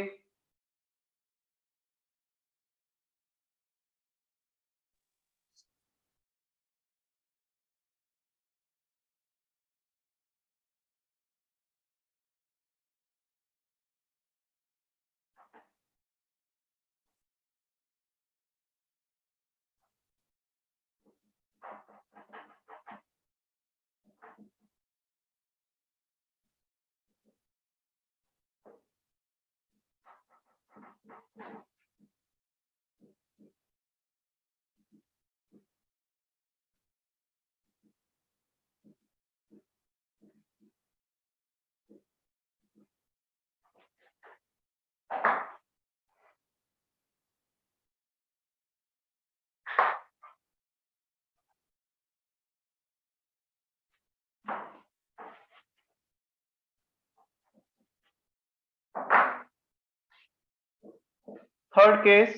Third case,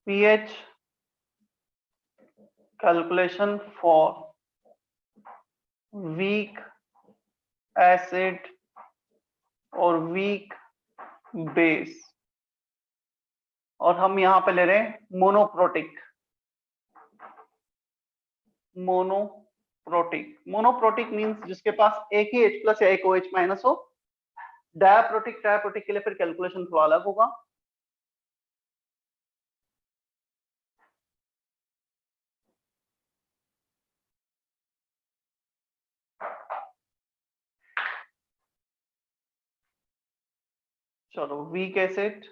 pH calculation for weak acid और weak base, और हम यहां पे ले रहे हैं मोनोप्रोटिक। मोनोप्रोटिक मींस जिसके पास एक ही H प्लस या एक OH माइनस हो। डायप्रोटिक के लिए फिर कैलकुलेशन थोड़ा अलग होगा। चलो weak acid,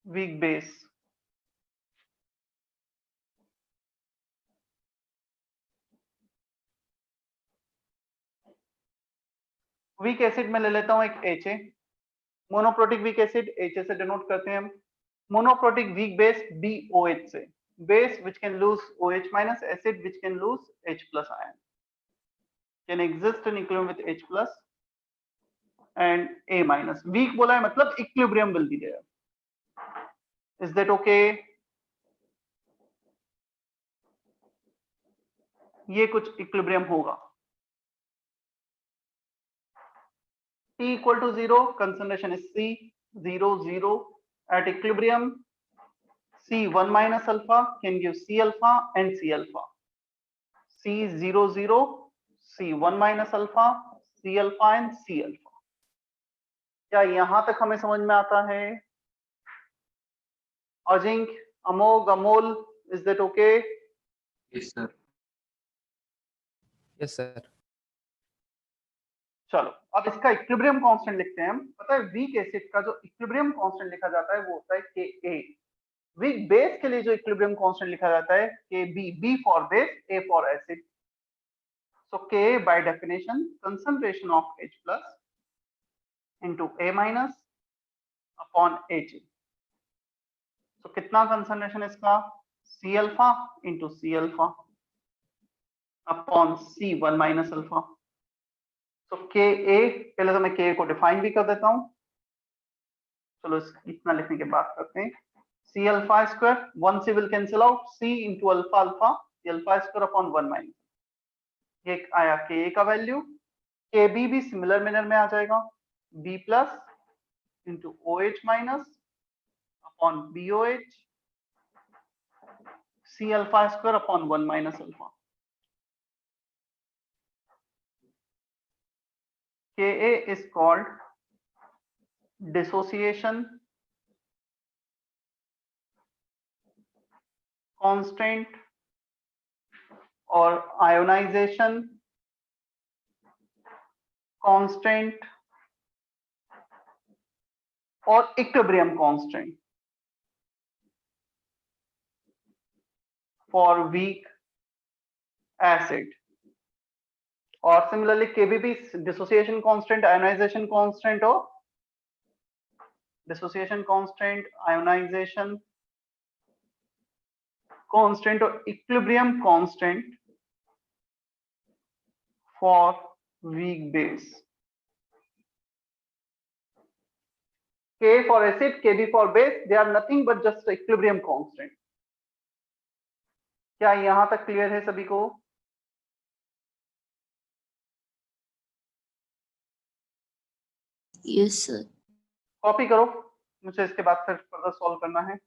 weak base, weak acid में ले लेता हूं एक HA, monoprotic weak acid HA से डिनोट करते हैं हम, मोनोप्रोटिक वीक बेस BOH से, base which can lose OH minus, acid which can lose H plus ion, can exist in equilibrium with H plus and A minus। Weak बोला है मतलब equilibrium will be there, is that okay? ये कुछ equilibrium होगा। T equal to 0, concentration is C, 0, 0 at equilibrium, C 1 minus alpha can give C alpha and C alpha, C 0, 0, C 1 minus alpha, C alpha and C alpha। क्या यहां तक हमें समझ में आता है? अजिंक, अमोघ, Amol, is that okay? Yes, sir. चलो अब इसका इक्विलिब्रियम कांस्टेंट लिखते हैं हम। पता है वीक एसिड का जो इक्विलिब्रियम कांस्टेंट लिखा जाता है वो होता है Ka। वीक बेस के लिए जो इक्विलिब्रियम कांस्टेंट लिखा जाता है Kb, B for base, A for acid. So Ka by definition concentration of H plus into A minus upon Ag। तो कितना कंसंट्रेशन इसका C alpha into C alpha upon C1 minus alpha. तो Ka, पहले तो मैं Ka को define भी कर देता हूं। चलो इतना लिखने के बाद करते हैं। C अल्फा स्क्वायर, 1 से will cancel out, C into alpha alpha, alpha square upon 1 minus, ये आया Ka का वैल्यू। Kb भी सिमिलर मैनर में आ जाएगा, B plus into OH minus upon BOH, C alpha square upon 1 minus alpha. Ka is called dissociation constant और ionization constant और equilibrium constant for weak acid। और similarly Kb भी dissociation constant, ionization constant और dissociation constant, ionization constant और equilibrium constant for weak base। K for acid, Kb for base, they are nothing but just equilibrium constant। क्या यहां तक clear है सभी को? Yes sir. कॉपी करो, मुझे इसके बाद फिर फर्दर सॉल्व करना है।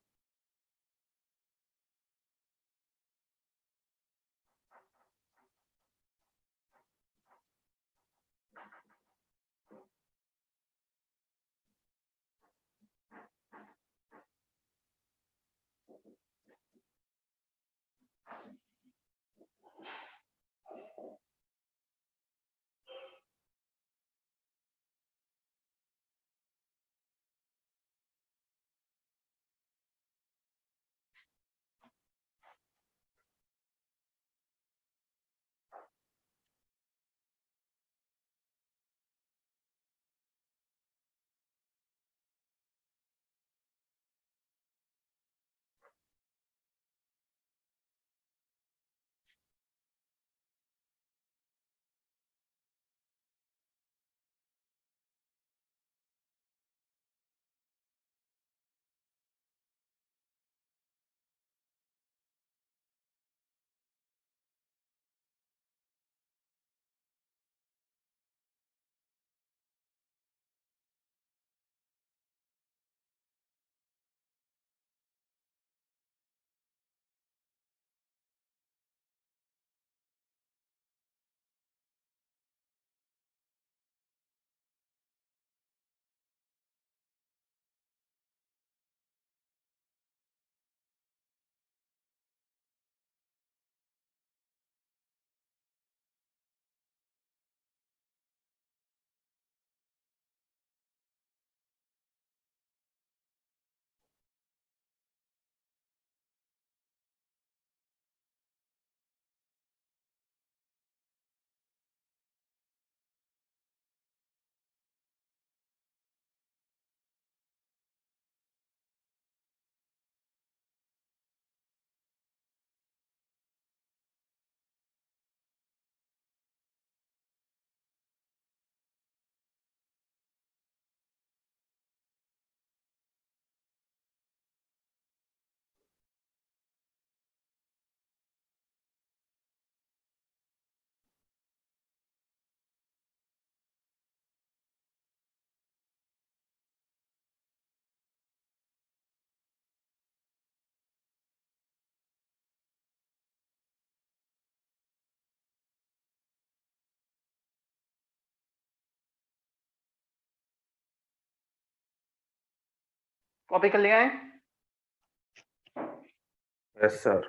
कॉपी कर लिया है? Yes sir.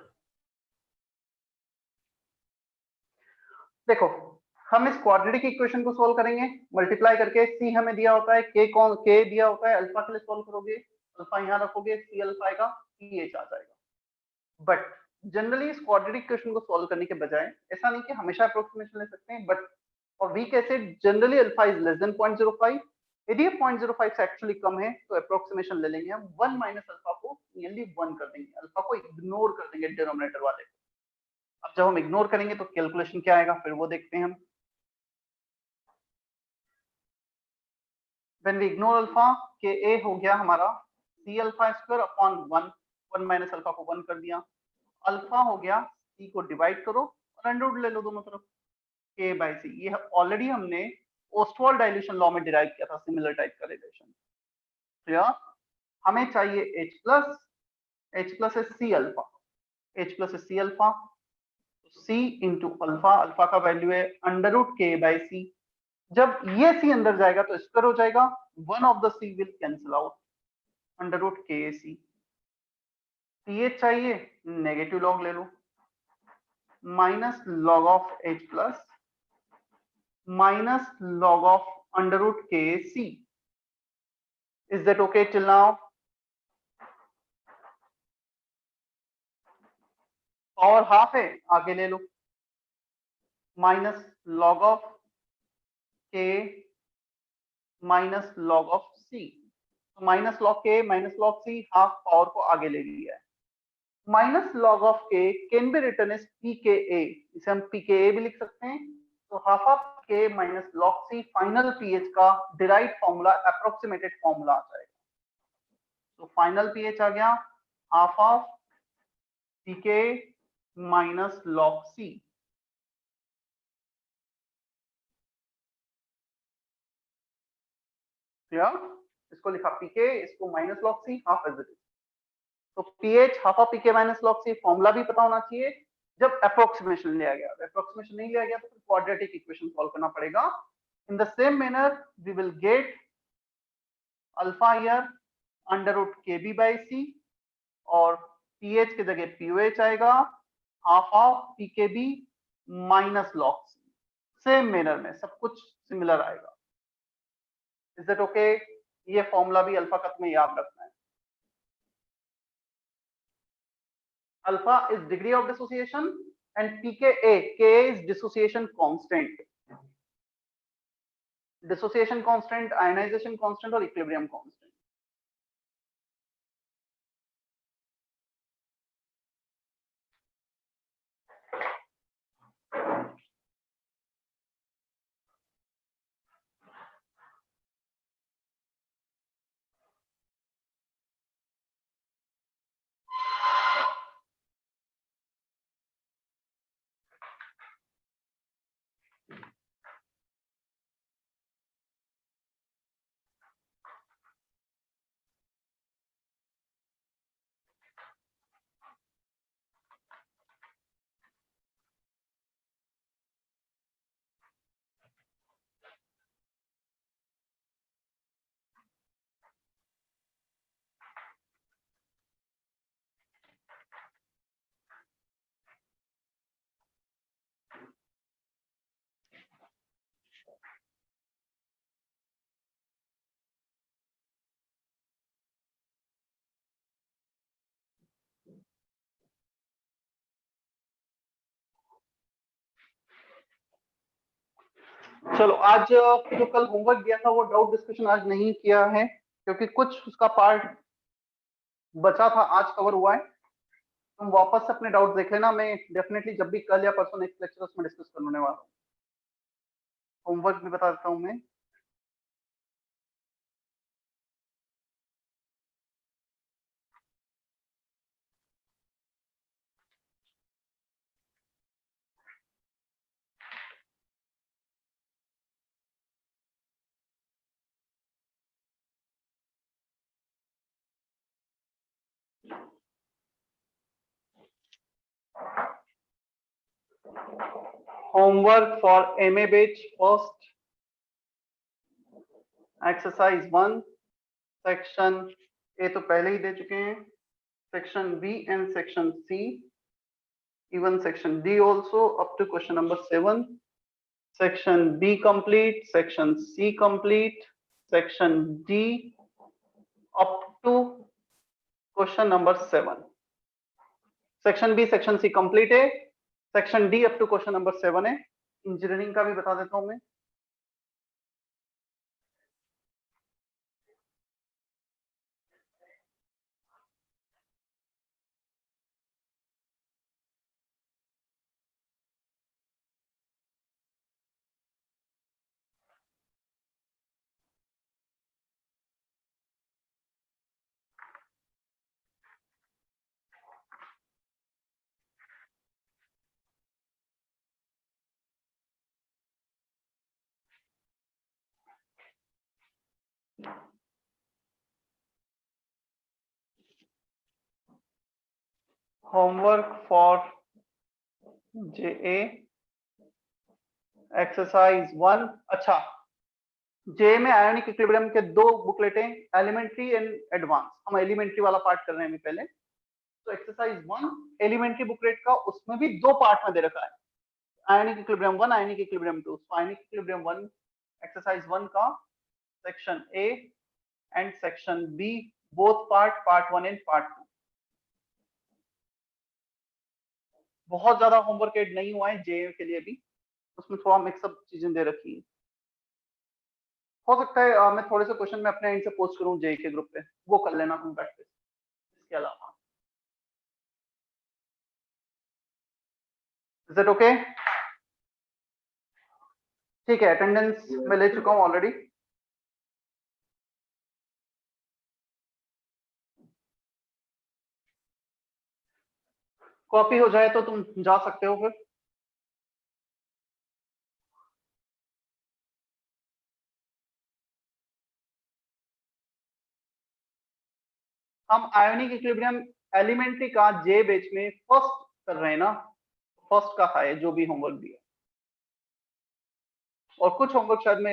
देखो हम इस क्वाड्रेटिक इक्वेशन को सोल्व करेंगे मल्टीप्लाई करके। सी हमें दिया होता है, के दिया होता है, अल्फा के लिए सोल्व करोगे, अल्फा यहाँ रखोगे, सी अल्फा आएगा, पीएच आ जाएगा। बट जनरली इस क्वाड्रेटिक इक्वेशन को सोल्व करने के बजाय, ऐसा नहीं कि हमेशा अप्रोक्सीमेशन ले सकते हैं, but for weak acid generally alpha is less than 0.05। यदि 0.05 से एक्चुअली कम है तो अप्रोक्सीमेशन ले लेंगे हम, 1 माइनस अल्फा को नियरली 1 कर देंगे, अल्फा को इग्नोर कर देंगे डिनोमिनेटर वाले। अब जब हम इग्नोर करेंगे तो कैलकुलेशन क्या आएगा, फिर वो देखते हैं हम। When we ignore alpha, Ka हो गया हमारा C alpha square upon 1, 1 minus alpha को 1 कर दिया, अल्फा हो गया, C को डिवाइड करो और अंडर रूट ले लो दोनों तरफ, K बाई C। ये ऑलरेडी हमने ओस्टवाल्ड डाइल्यूशन लॉ में डिराइव किया था, सिमिलर टाइप का रिलेशन। क्लियर? हमें चाहिए H प्लस है C अल्फा, H प्लस है C alpha, C into alpha, alpha का वैल्यू है under root K by C। जब ये सी अंदर जाएगा तो स्क्वायर हो जाएगा, one of the C will cancel out, under root K C. PH चाहिए, नेगेटिव लॉग ले लो, minus log of H plus minus log of under root K C. Is that okay till now? Power half है, आगे ले लो, minus log of K minus log of C. Minus log K minus log C, half power को आगे ले लिया है। Minus log of K can be written as pKa, इसे हम पीकेए भी लिख सकते हैं। तो half of K minus log C final pH का डिराइव फॉर्मूला, अप्रोक्सीमेटेड फॉर्मूला आ जाएगा। तो फाइनल पीएच आ गया half of pK minus log C. इसको लिखा पीके, इसको minus log C, half as it is. तो pH half of pK minus log C, formula भी पता होना चाहिए जब अप्रोक्सीमेशन लिया गया। अप्रोक्सीमेशन नहीं लिया गया तो फिर क्वाड्रेटिक इक्वेशन सॉल्व करना पड़ेगा। In the same manner we will get alpha here under root K B by C, और पीएच की जगह पीओएच आएगा half of pK B minus log C. Same manner में सब कुछ सिमिलर आएगा। Is that okay? ये फॉर्मूला भी अल्फा कट में याद रखना है। Alpha is degree of dissociation and pKa, Ka is dissociation constant. Dissociation constant, ionization constant और equilibrium constant. चलो आज जो कल होमवर्क दिया था वो डाउट डिस्कशन आज नहीं किया है क्योंकि कुछ उसका पार्ट बचा था, आज कवर हुआ है। तुम वापस से अपने डाउट देख लेना, मैं डेफिनेटली जब भी कल या परसों नेक्स्ट लेक्चर उसमें डिस्कस करने वाला हूँ। होमवर्क भी बता देता हूँ मैं। Homework for MA batch first exercise 1 section A तो पहले ही दे चुके हैं, section B and section C, even section D also up to question number 7। Section B complete, section C complete, section D up to question number 7। Section B section C complete है, section D up to question number 7 है। Engineering का भी बता देता हूं मैं। Homework for JA exercise 1। अच्छा, J में आयोनिक इक्विलिब्रियम के 2 बुकलेटें, एलिमेंट्री एंड एडवांस। हम एलिमेंट्री वाला पार्ट कर रहे हैं अभी पहले। तो एक्सरसाइज 1 एलिमेंट्री बुकलेट का, उसमें भी 2 पार्ट में दे रखा है, ionic equilibrium 1, ionic equilibrium 2। Ionic equilibrium 1 exercise 1 का section A and section B, both part 1 and part 2। बहुत ज्यादा होमवर्क एड नहीं हुआ है जे के लिए भी, उसमें थोड़ा मिक्सअप चीजें दे रखी है। हो सकता है मैं थोड़े से क्वेश्चन में अपने एंड से पोस्ट करूं जे के ग्रुप पे, वो कर लेना तुम प्रैक्टिस। इसके अलावा इज इट ओके? ठीक है, अटेंडेंस मैं ले चुका हूं ऑलरेडी। कॉपी हो जाए तो तुम जा सकते हो फिर। हम आयोनिक इक्विलिब्रियम एलिमेंट्री का जे बेच में फर्स्ट कर रहे हैं ना, फर्स्ट का है जो भी होमवर्क दिया, और कुछ होमवर्क शायद मैं